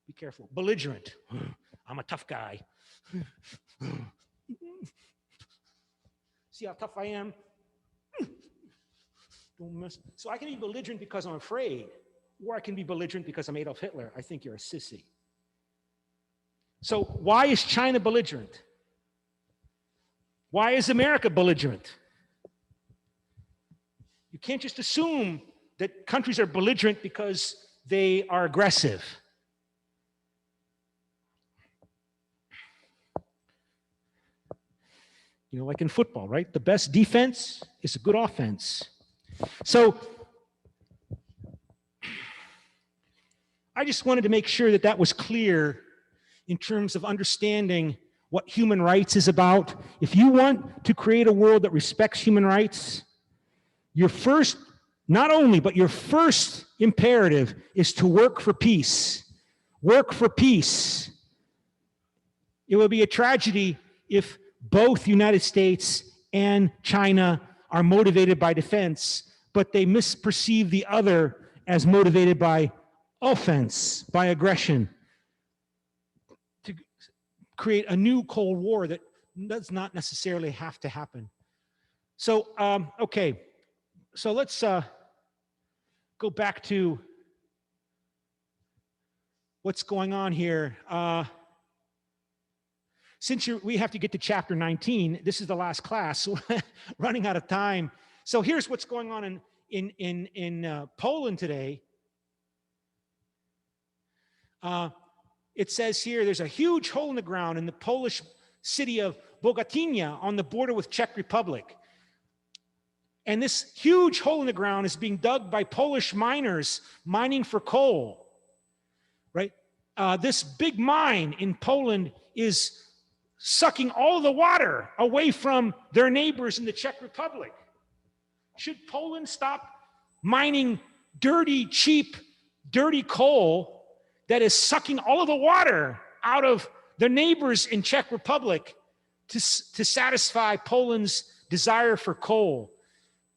Be careful. Belligerent. I'm a tough guy. See how tough I am? Don't mess. So I can be belligerent because I'm afraid, or I can be belligerent because I'm Adolf Hitler. I think you're a sissy. So why is China belligerent? Why is America belligerent? You can't just assume that countries are belligerent because they are aggressive. You know, like in football, right? The best defense is a good offense. So I just wanted to make sure that that was clear in terms of understanding what human rights is about. If you want to create a world that respects human rights, your first, not only, but your first imperative is to work for peace. Work for peace. It will be a tragedy if both the United States and China are motivated by defense, but they misperceive the other as motivated by offense, by aggression, to create a new Cold War that does not necessarily have to happen. So, okay, so let's go back to what's going on here. since we have to get to chapter 19, this is the last class, so running out of time. So here's what's going on in Poland today. It says here, there's a huge hole in the ground in the Polish city of Bogatynia on the border with Czech Republic. And this huge hole in the ground is being dug by Polish miners mining for coal, right? This big mine in Poland is sucking all of the water away from their neighbors in the Czech Republic. Should Poland stop mining dirty, cheap, dirty coal that is sucking all of the water out of their neighbors in Czech Republic to satisfy Poland's desire for coal?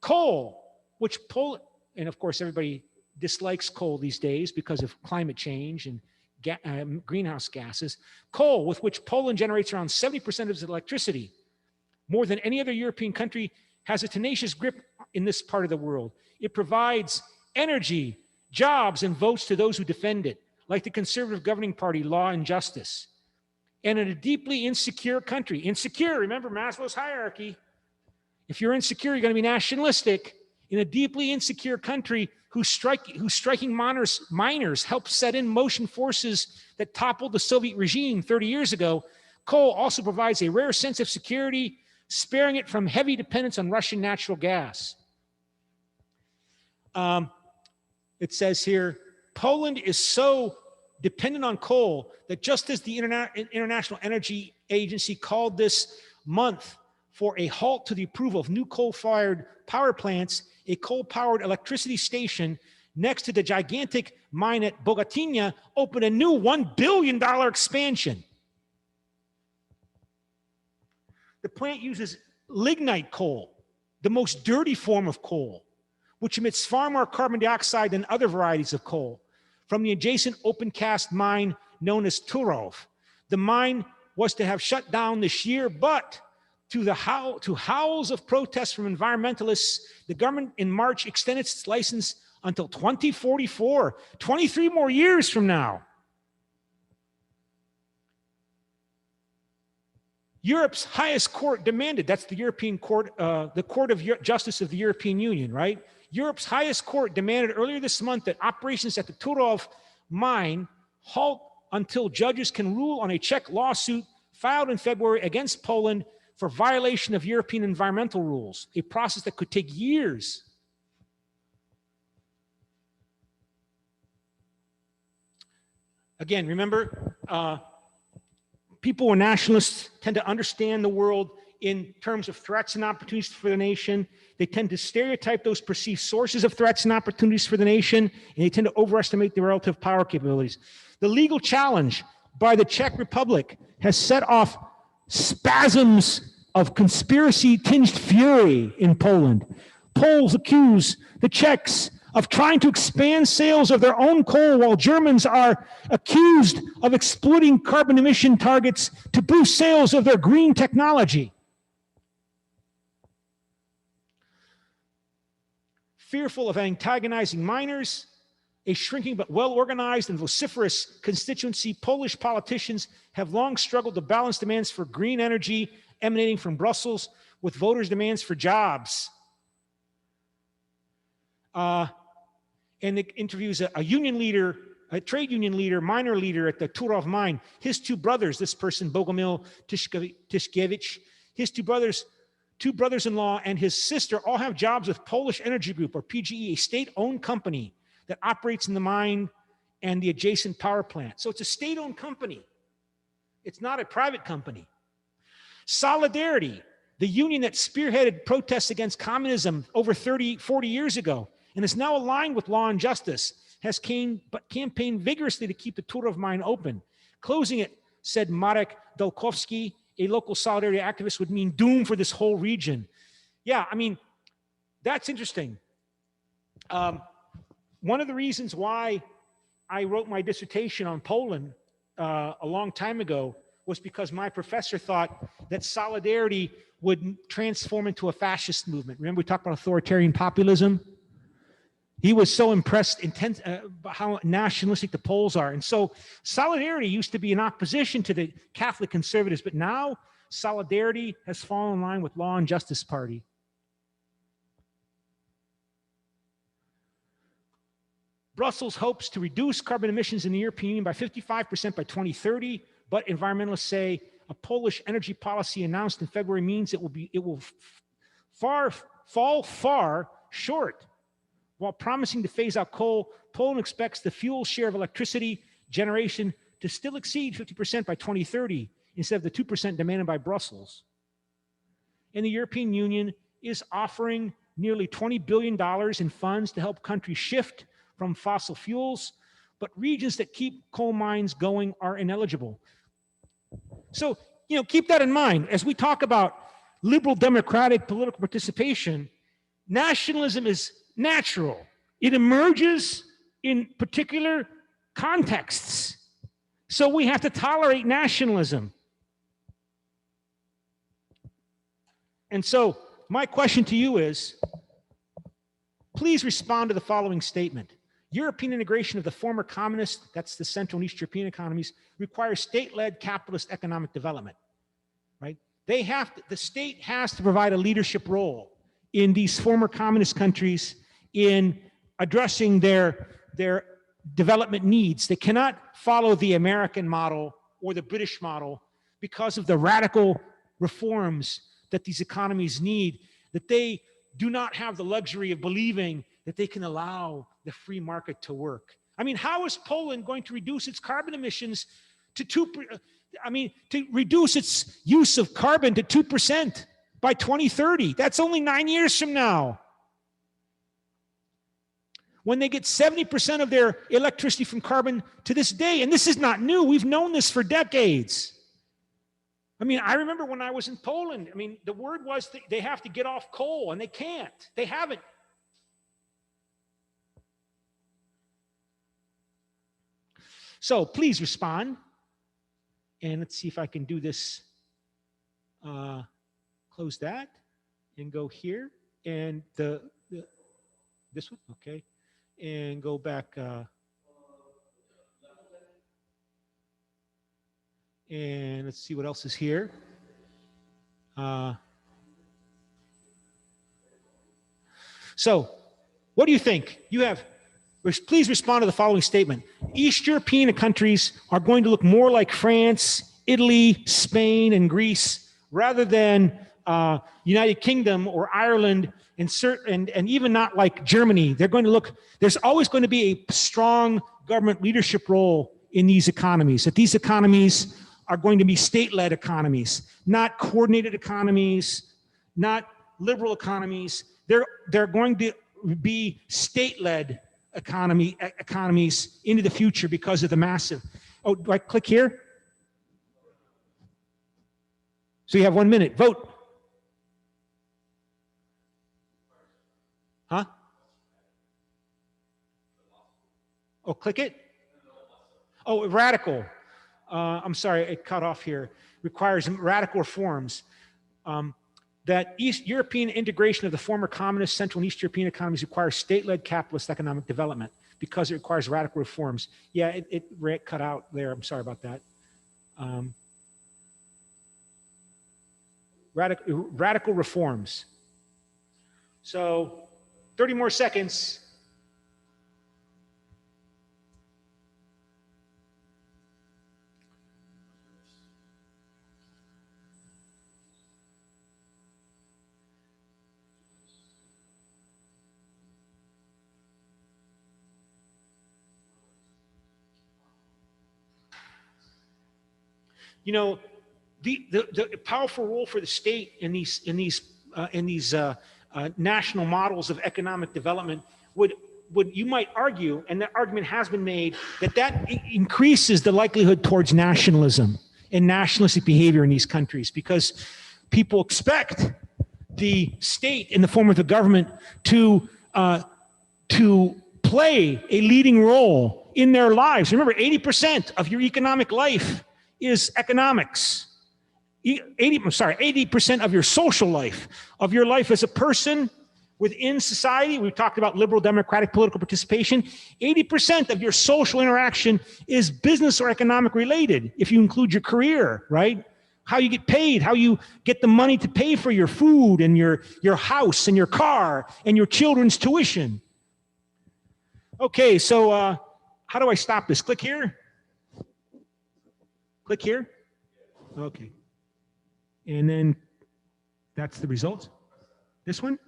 Coal, which Poland, and of course everybody dislikes coal these days because of climate change and greenhouse gases. Coal, with which Poland generates around 70% of its electricity, more than any other European country, has a tenacious grip in this part of the world. It provides energy, jobs, and votes to those who defend it, like the conservative governing party, Law and Justice. And in a deeply insecure country, insecure, remember Maslow's hierarchy. If you're insecure, you're going to be nationalistic. In a deeply insecure country whose striking miners helped set in motion forces that toppled the Soviet regime 30 years ago, coal also provides a rare sense of security, sparing it from heavy dependence on Russian natural gas. It says here, Poland is so dependent on coal that just as the International Energy Agency called this month for a halt to the approval of new coal-fired power plants, a coal-powered electricity station next to the gigantic mine at Bogatynia opened a new $1 billion expansion. The plant uses lignite coal, the most dirty form of coal, which emits far more carbon dioxide than other varieties of coal, from the adjacent open-cast mine known as Turów. The mine was to have shut down this year, but to howls of protest from environmentalists, the government in March extended its license until 2044, 23 more years from now. Europe's highest court demanded, that's the European Court, the Court of Justice of the European Union, right? Europe's highest court demanded earlier this month that operations at the Turów mine halt until judges can rule on a Czech lawsuit filed in February against Poland for violation of European environmental rules, a process that could take years. Again, remember, people who are nationalists tend to understand the world in terms of threats and opportunities for the nation. They tend to stereotype those perceived sources of threats and opportunities for the nation, and they tend to overestimate the relative power capabilities. The legal challenge by the Czech Republic has set off spasms of conspiracy-tinged fury in Poland. Poles accuse the Czechs of trying to expand sales of their own coal, while Germans are accused of exploiting carbon emission targets to boost sales of their green technology. Fearful of antagonizing miners, a shrinking but well-organized and vociferous constituency, Polish politicians have long struggled to balance demands for green energy emanating from Brussels with voters' demands for jobs. And it interviews a union leader, a trade union leader, miner leader at the Turów mine. His two brothers, this person, Bogomil Tyszkiewicz, his two brothers-in-law and his sister all have jobs with Polish Energy Group, or PGE, a state-owned company that operates in the mine and the adjacent power plant. So it's a state-owned company. It's not a private company. Solidarity, the union that spearheaded protests against communism over 40 years ago, and is now aligned with Law and Justice, has campaigned vigorously to keep the Turów mine open. Closing it, said Marek Dolkowski, a local solidarity activist, would mean doom for this whole region. Yeah, I mean, that's interesting. One of the reasons why I wrote my dissertation on Poland a long time ago was because my professor thought that solidarity would transform into a fascist movement. Remember we talked about authoritarian populism? He was so impressed by how nationalistic the Poles are. And so Solidarity used to be in opposition to the Catholic conservatives, but now Solidarity has fallen in line with Law and Justice Party. Brussels hopes to reduce carbon emissions in the European Union by 55% by 2030, but environmentalists say a Polish energy policy announced in February means it will fall far short. While promising to phase out coal, Poland expects the fuel share of electricity generation to still exceed 50% by 2030 instead of the 2% demanded by Brussels. And the European Union is offering nearly $20 billion in funds to help countries shift from fossil fuels, but regions that keep coal mines going are ineligible. So, keep that in mind. As we talk about liberal democratic political participation, nationalism is natural. It emerges in particular contexts. So we have to tolerate nationalism. And so my question to you is, please respond to the following statement. European integration of the former communist, that's the Central and East European economies, requires state-led capitalist economic development, right? The state has to provide a leadership role in these former communist countries in addressing their development needs. They cannot follow the American model or the British model because of the radical reforms that these economies need, that they do not have the luxury of believing that they can allow the free market to work. I mean, how is Poland going to reduce its carbon emissions to to reduce its use of carbon to 2% by 2030? That's only 9 years from now. When they get 70% of their electricity from carbon to this day, and this is not new, we've known this for decades. I mean, I remember when I was in Poland, the word was that they have to get off coal, and they can't. They haven't. So please respond. And let's see if I can do this. Close that and go here. And this one, okay. And go back. And let's see what else is here. So what do you think? Please respond to the following statement. East European countries are going to look more like France, Italy, Spain, and Greece, rather than United Kingdom or Ireland, and even not like Germany. There's always going to be a strong government leadership role in these economies, that these economies are going to be state-led economies, not coordinated economies, not liberal economies. They're going to be state-led economies into the future because of the massive. Oh, do I click here? So you have 1 minute. Vote. Huh? Oh, click it? Oh, radical. I'm sorry, it cut off here. Requires radical reforms. That East European integration of the former communist Central and East European economies requires state-led capitalist economic development because it requires radical reforms. Yeah, it cut out there. I'm sorry about that. Radical reforms. So 30 more seconds. The powerful role for the state in these national models of economic development would you might argue, and that argument has been made, that increases the likelihood towards nationalism and nationalistic behavior in these countries, because people expect the state in the form of the government to play a leading role in their lives. Remember, 80% of your economic life is economics. 80% of your social life, of your life as a person, within society, we've talked about liberal democratic political participation, 80% of your social interaction is business or economic related, if you include your career, right? How you get paid, how you get the money to pay for your food and your house and your car and your children's tuition. Okay, so how do I stop this? Click here? Click here? Okay. And then that's the result. This one?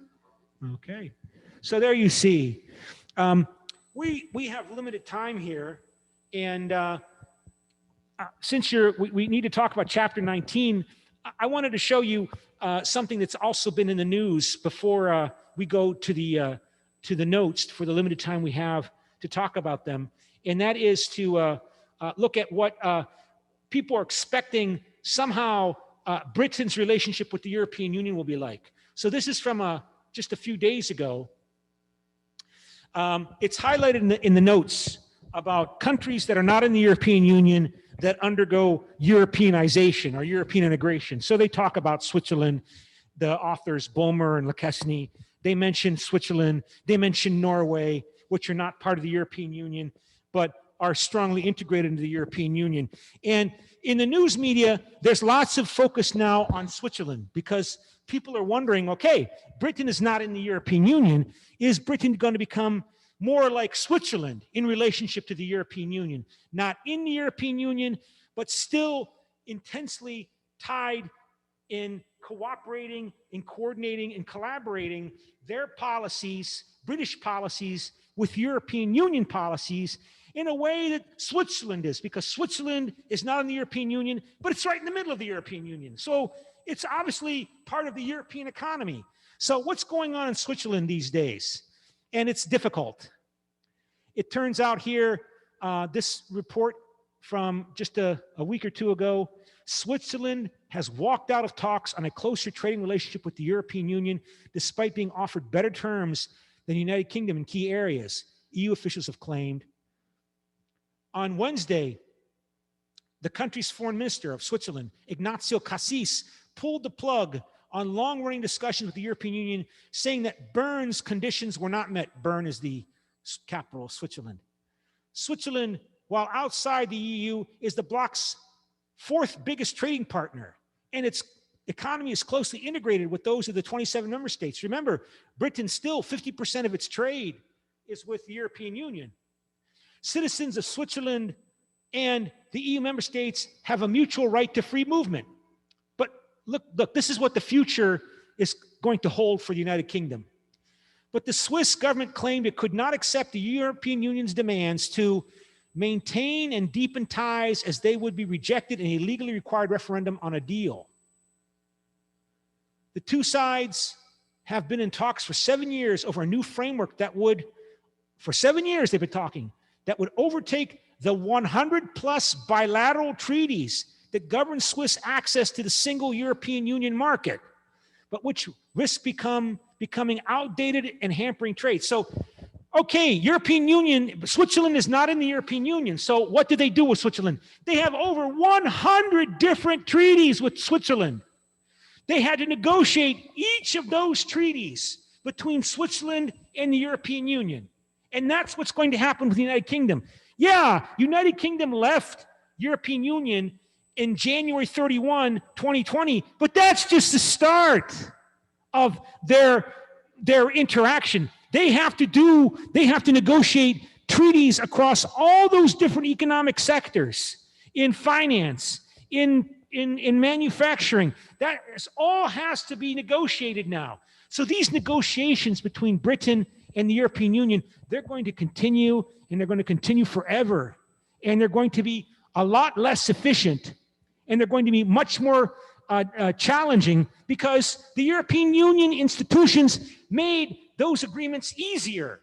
Okay. So there you see. We have limited time here, and since we need to talk about chapter 19, I wanted to show you something that's also been in the news before we go to the notes for the limited time we have to talk about them, and that is to look at what people are expecting somehow Britain's relationship with the European Union will be like. So this is from just a few days ago. It's highlighted in the notes about countries that are not in the European Union that undergo Europeanization or European integration. So they talk about Switzerland, the authors Boehmer and Lekesny. They mention Switzerland, they mention Norway, which are not part of the European Union, but are strongly integrated into the European Union. And in the news media, there's lots of focus now on Switzerland because people are wondering, okay, Britain is not in the European Union. Is Britain going to become more like Switzerland in relationship to the European Union? Not in the European Union, but still intensely tied in cooperating, in coordinating, and collaborating their policies, British policies, with European Union policies in a way that Switzerland is, because Switzerland is not in the European Union, but it's right in the middle of the European Union. So it's obviously part of the European economy. So what's going on in Switzerland these days? And it's difficult. It turns out here, this report from just a week or two ago, Switzerland has walked out of talks on a closer trading relationship with the European Union, despite being offered better terms than the United Kingdom in key areas, EU officials have claimed. On Wednesday, the country's foreign minister of Switzerland, Ignazio Cassis, pulled the plug on long-running discussions with the European Union, saying that Bern's conditions were not met. Bern is the capital of Switzerland. Switzerland, while outside the EU, is the bloc's fourth biggest trading partner, and its economy is closely integrated with those of the 27 member states. Remember, Britain still 50% of its trade is with the European Union. Citizens of Switzerland and the EU member states have a mutual right to free movement. But look, this is what the future is going to hold for the United Kingdom. But the Swiss government claimed it could not accept the European Union's demands to maintain and deepen ties, as they would be rejected in a legally required referendum on a deal. The two sides have been in talks for 7 years over a new framework that would, for 7 years they've been talking, that would overtake the 100 plus bilateral treaties that govern Swiss access to the single European Union market, but which risk becoming outdated and hampering trade. So, okay, European Union, Switzerland is not in the European Union. So what do they do with Switzerland? They have over 100 different treaties with Switzerland. They had to negotiate each of those treaties between Switzerland and the European Union. And that's what's going to happen with the United Kingdom. Yeah, United Kingdom left European Union in January 31, 2020, but that's just the start of their interaction. They have to negotiate treaties across all those different economic sectors, in finance, in manufacturing. That all has to be negotiated now. So these negotiations between Britain and the European Union, they're going to continue, and they're going to continue forever. And they're going to be a lot less efficient, and they're going to be much more challenging, because the European Union institutions made those agreements easier.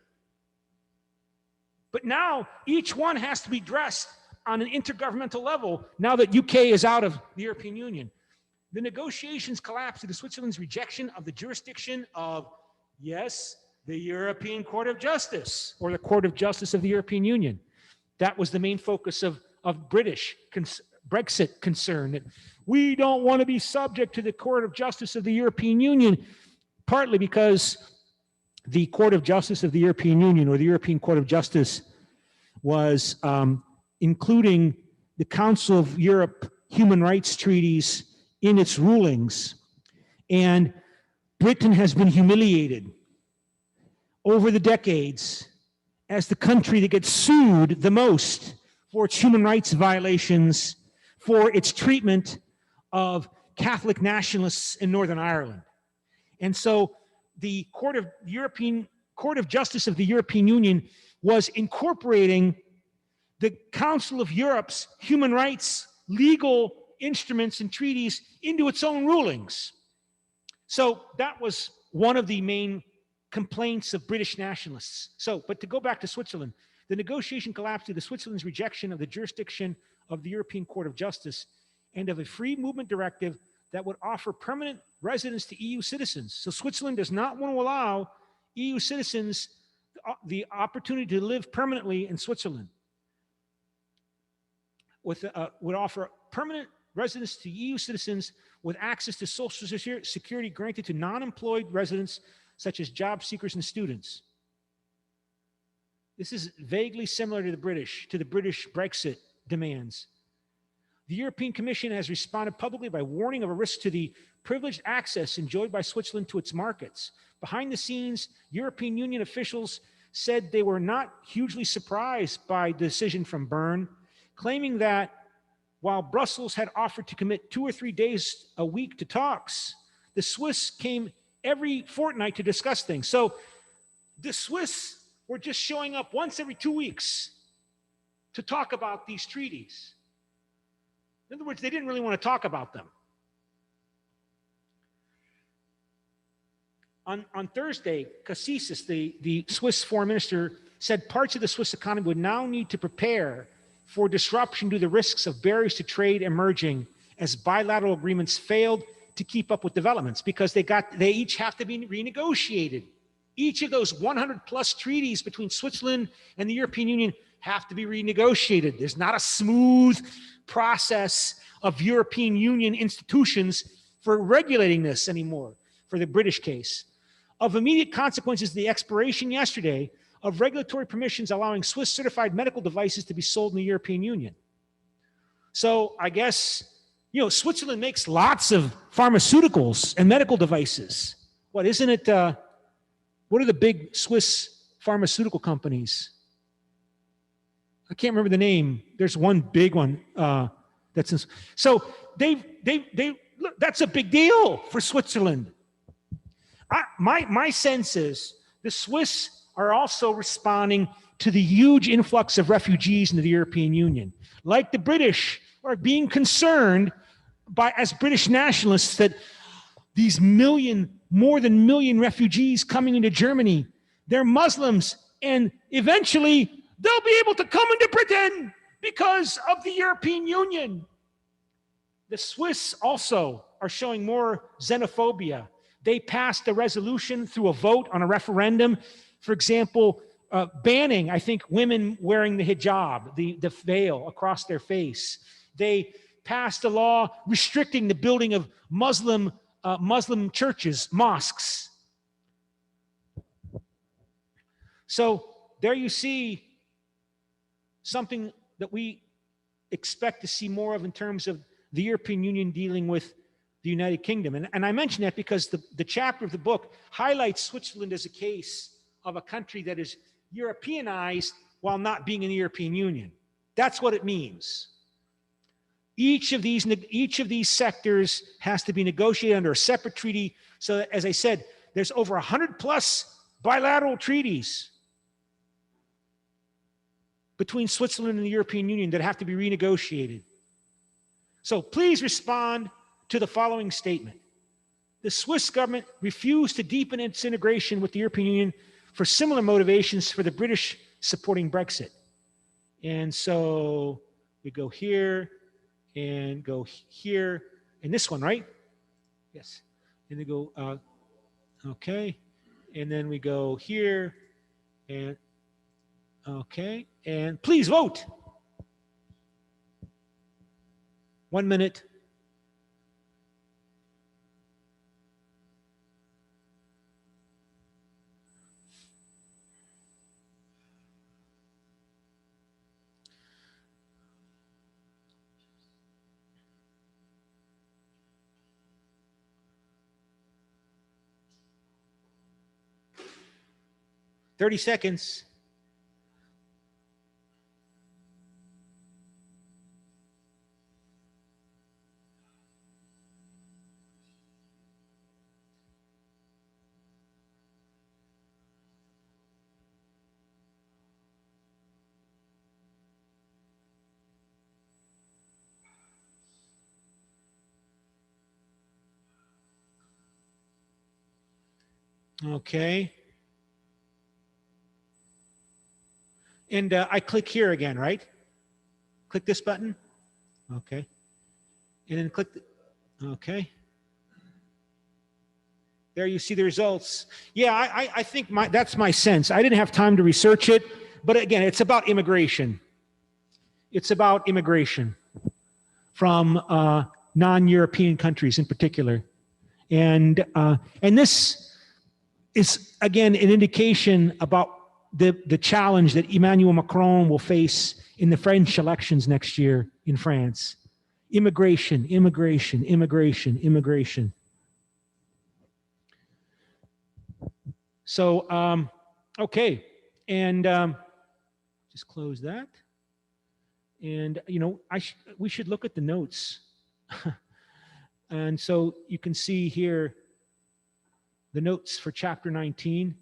But now each one has to be addressed on an intergovernmental level now that UK is out of the European Union. The negotiations collapsed due to Switzerland's rejection of the jurisdiction of, yes, the European Court of Justice, or the Court of Justice of the European Union. That was the main focus of British Brexit concern, that we don't want to be subject to the Court of Justice of the European Union, partly because the Court of Justice of the European Union, or the European Court of Justice, was including the Council of Europe human rights treaties in its rulings. And Britain has been humiliated over the decades as the country that gets sued the most for its human rights violations, for its treatment of Catholic nationalists in Northern Ireland. And so the Court of Justice of the European Union was incorporating the Council of Europe's human rights legal instruments and treaties into its own rulings. So that was one of the main complaints of British nationalists. So, but to go back to Switzerland, the negotiation collapsed due to Switzerland's rejection of the jurisdiction of the European Court of Justice and of a free movement directive that would offer permanent residence to EU citizens. So Switzerland does not want to allow EU citizens the opportunity to live permanently in Switzerland. Would offer permanent residence to EU citizens with access to social security granted to non-employed residents such as job seekers and students. This is vaguely similar to the British Brexit demands. The European Commission has responded publicly by warning of a risk to the privileged access enjoyed by Switzerland to its markets. Behind the scenes, European Union officials said they were not hugely surprised by the decision from Bern, claiming that while Brussels had offered to commit 2 or 3 days a week to talks, the Swiss came every fortnight to discuss things. So the Swiss were just showing up once every 2 weeks to talk about these treaties. In other words, they didn't really want to talk about them. On Thursday, Cassisis, the Swiss foreign minister, said parts of the Swiss economy would now need to prepare for disruption due to the risks of barriers to trade emerging as bilateral agreements failed to keep up with developments, because they each have to be renegotiated. Each of those 100 plus treaties between Switzerland and the European Union have to be renegotiated. There's not a smooth process of European Union institutions for regulating this anymore, for the British case. Of immediate consequences, the expiration yesterday of regulatory permissions allowing Swiss certified medical devices to be sold in the European Union. So I guess, Switzerland makes lots of pharmaceuticals and medical devices. What, isn't it, what are the big Swiss pharmaceutical companies? I can't remember the name. There's one big one that's in, so look, that's a big deal for Switzerland. My sense is the Swiss are also responding to the huge influx of refugees into the European Union. Like the British are being concerned as British nationalists that these more than million refugees coming into Germany, they're Muslims, and eventually they'll be able to come into Britain because of the European Union. The Swiss also are showing more xenophobia. They passed a resolution through a vote on a referendum, for example, banning, I think, women wearing the hijab, the veil across their face. They passed a law restricting the building of Muslim churches, mosques. So there you see something that we expect to see more of in terms of the European Union dealing with the United Kingdom. And I mention that because the chapter of the book highlights Switzerland as a case of a country that is Europeanized while not being in the European Union. That's what it means. Each of these sectors has to be negotiated under a separate treaty. So that, as I said, there's over 100 plus bilateral treaties between Switzerland and the European Union that have to be renegotiated. So please respond to the following statement. The Swiss government refused to deepen its integration with the European Union for similar motivations for the British supporting Brexit. And so we go here and go here, and this one, right? Yes. And they go, okay. And then we go here, and okay. And please vote. 1 minute. 30 seconds. Okay. And I click here again, right? Click this button. Okay. And then click, okay. There you see the results. Yeah, I think that's my sense. I didn't have time to research it, but again, it's about immigration. It's about immigration from non-European countries in particular. And this is, again, an indication about the challenge that Emmanuel Macron will face in the French elections next year in France. Immigration, immigration, immigration, immigration. So, okay, and just close that. And, you know, we should look at the notes. And so you can see here the notes for chapter 19,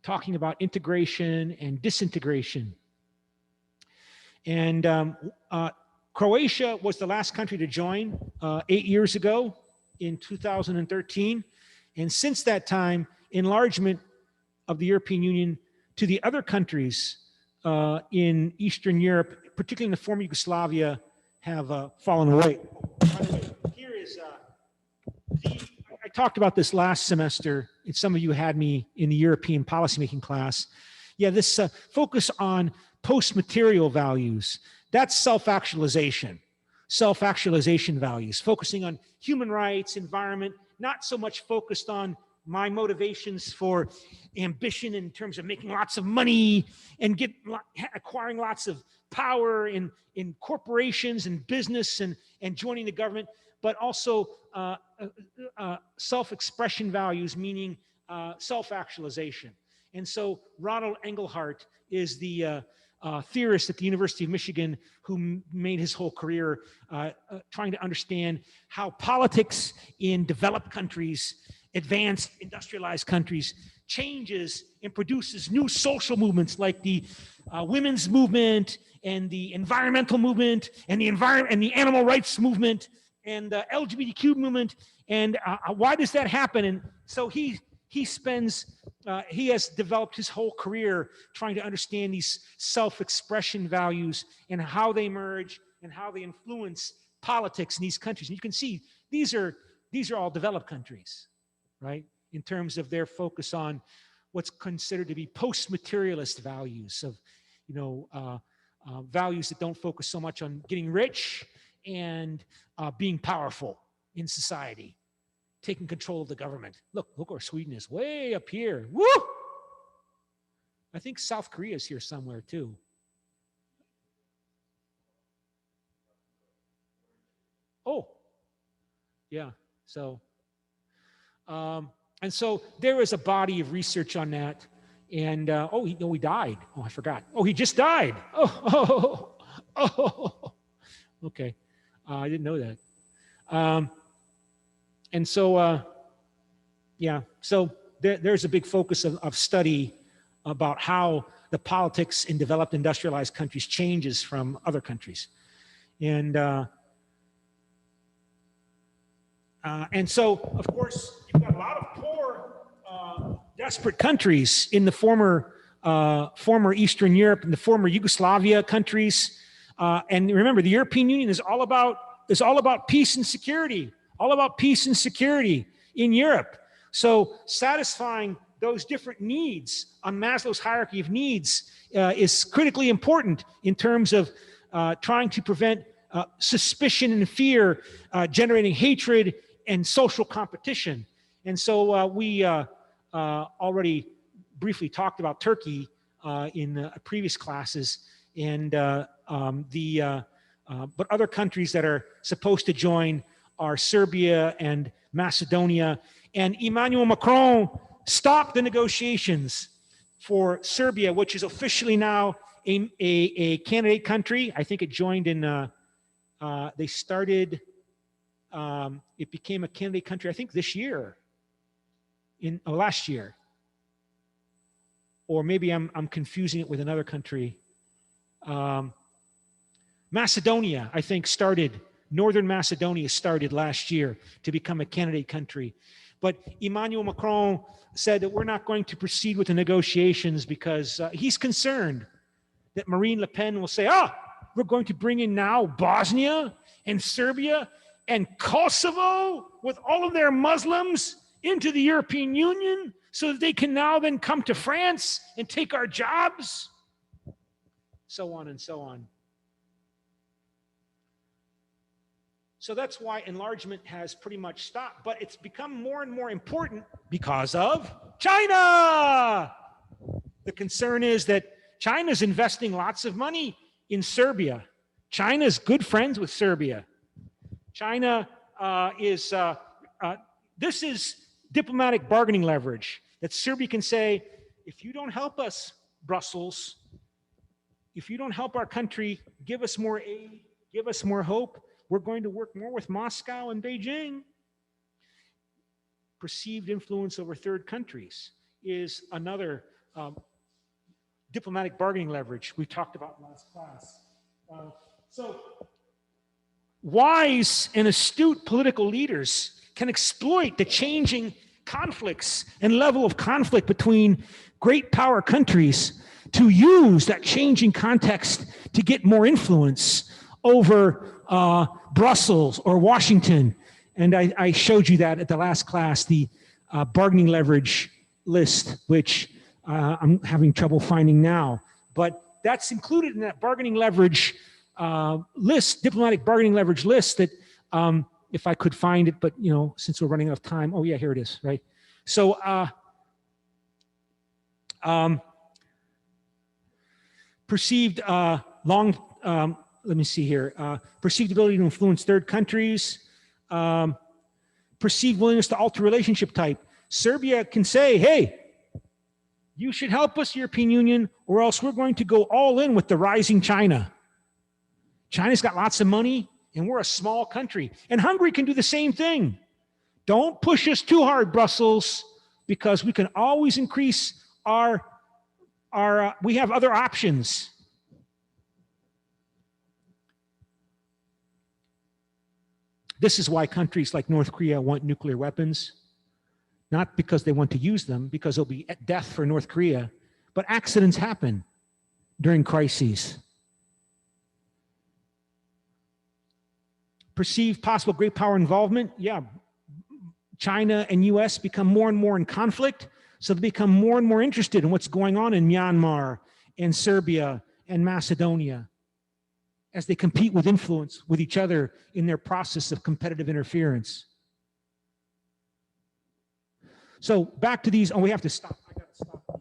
talking about integration and disintegration. And Croatia was the last country to join 8 years ago in 2013. And since that time, enlargement of the European Union to the other countries in Eastern Europe, particularly in the former Yugoslavia, have fallen away. By the way, here is I talked about this last semester, and some of you had me in the European policymaking class. Yeah, this focus on post-material values, that's self-actualization values, focusing on human rights, environment, not so much focused on my motivations for ambition in terms of making lots of money and acquiring lots of power in corporations and business and joining the government, but also self-expression values, meaning self-actualization. And so Ronald Engelhardt is the theorist at the University of Michigan who made his whole career trying to understand how politics in developed countries, advanced industrialized countries, changes and produces new social movements like the women's movement and the environmental movement and the animal rights movement and the LGBTQ movement. And why does that happen? And so he has developed his whole career trying to understand these self-expression values and how they merge and how they influence politics in these countries. And you can see these are all developed countries, right? In terms of their focus on what's considered to be post-materialist values of, values that don't focus so much on getting rich and being powerful in society, taking control of the government. Look where Sweden is, way up here. Woo! I think South Korea is here somewhere too. Oh, yeah. So, and so there is a body of research on that. And he died. Oh, I forgot. Oh, he just died. Oh. Okay, I didn't know that. And so, yeah, so there's a big focus of study about how the politics in developed industrialized countries changes from other countries. And so, of course, you've got a lot of poor, desperate countries in the former Eastern Europe and the former Yugoslavia countries. And remember, the European Union is all about peace and security. All about peace and security in Europe. So satisfying those different needs on Maslow's hierarchy of needs is critically important in terms of trying to prevent suspicion and fear, generating hatred and social competition. And so we already briefly talked about Turkey in previous classes, and but other countries that are supposed to join are Serbia and Macedonia. And Emmanuel Macron stop the negotiations for Serbia, which is officially now a candidate country. I think it joined in, they started, it became a candidate country, I think this year, last year. Or maybe I'm confusing it with another country. Macedonia, I think, started, Northern Macedonia started last year to become a candidate country. But Emmanuel Macron said that we're not going to proceed with the negotiations because he's concerned that Marine Le Pen will say, we're going to bring in now Bosnia and Serbia and Kosovo with all of their Muslims into the European Union so that they can now then come to France and take our jobs, so on and so on. So that's why enlargement has pretty much stopped, but it's become more and more important because of China. The concern is that China's investing lots of money in Serbia. China's good friends with Serbia. China this is diplomatic bargaining leverage that Serbia can say, if you don't help us, Brussels, if you don't help our country, give us more aid, give us more hope, we're going to work more with Moscow and Beijing. Perceived influence over third countries is another diplomatic bargaining leverage we talked about in last class. So wise and astute political leaders can exploit the changing conflicts and level of conflict between great power countries to use that changing context to get more influence over Brussels or Washington. And I showed you that at the last class, the bargaining leverage list, which I'm having trouble finding now. But that's included in that bargaining leverage list, diplomatic bargaining leverage list that if I could find it, but since we're running out of time, oh yeah, here it is, right? So perceived let me see here, perceived ability to influence third countries, perceived willingness to alter relationship type. Serbia can say, hey, you should help us, European Union, or else we're going to go all in with the rising China. China's got lots of money, and we're a small country. And Hungary can do the same thing. Don't push us too hard, Brussels, because we can always increase we have other options. This is why countries like North Korea want nuclear weapons. Not because they want to use them, because it'll be death for North Korea, but accidents happen during crises. Perceived possible great power involvement, yeah. China and US become more and more in conflict, so they become more and more interested in what's going on in Myanmar and Serbia and Macedonia as they compete with influence with each other in their process of competitive interference. So back to these, we have to stop. I gotta stop.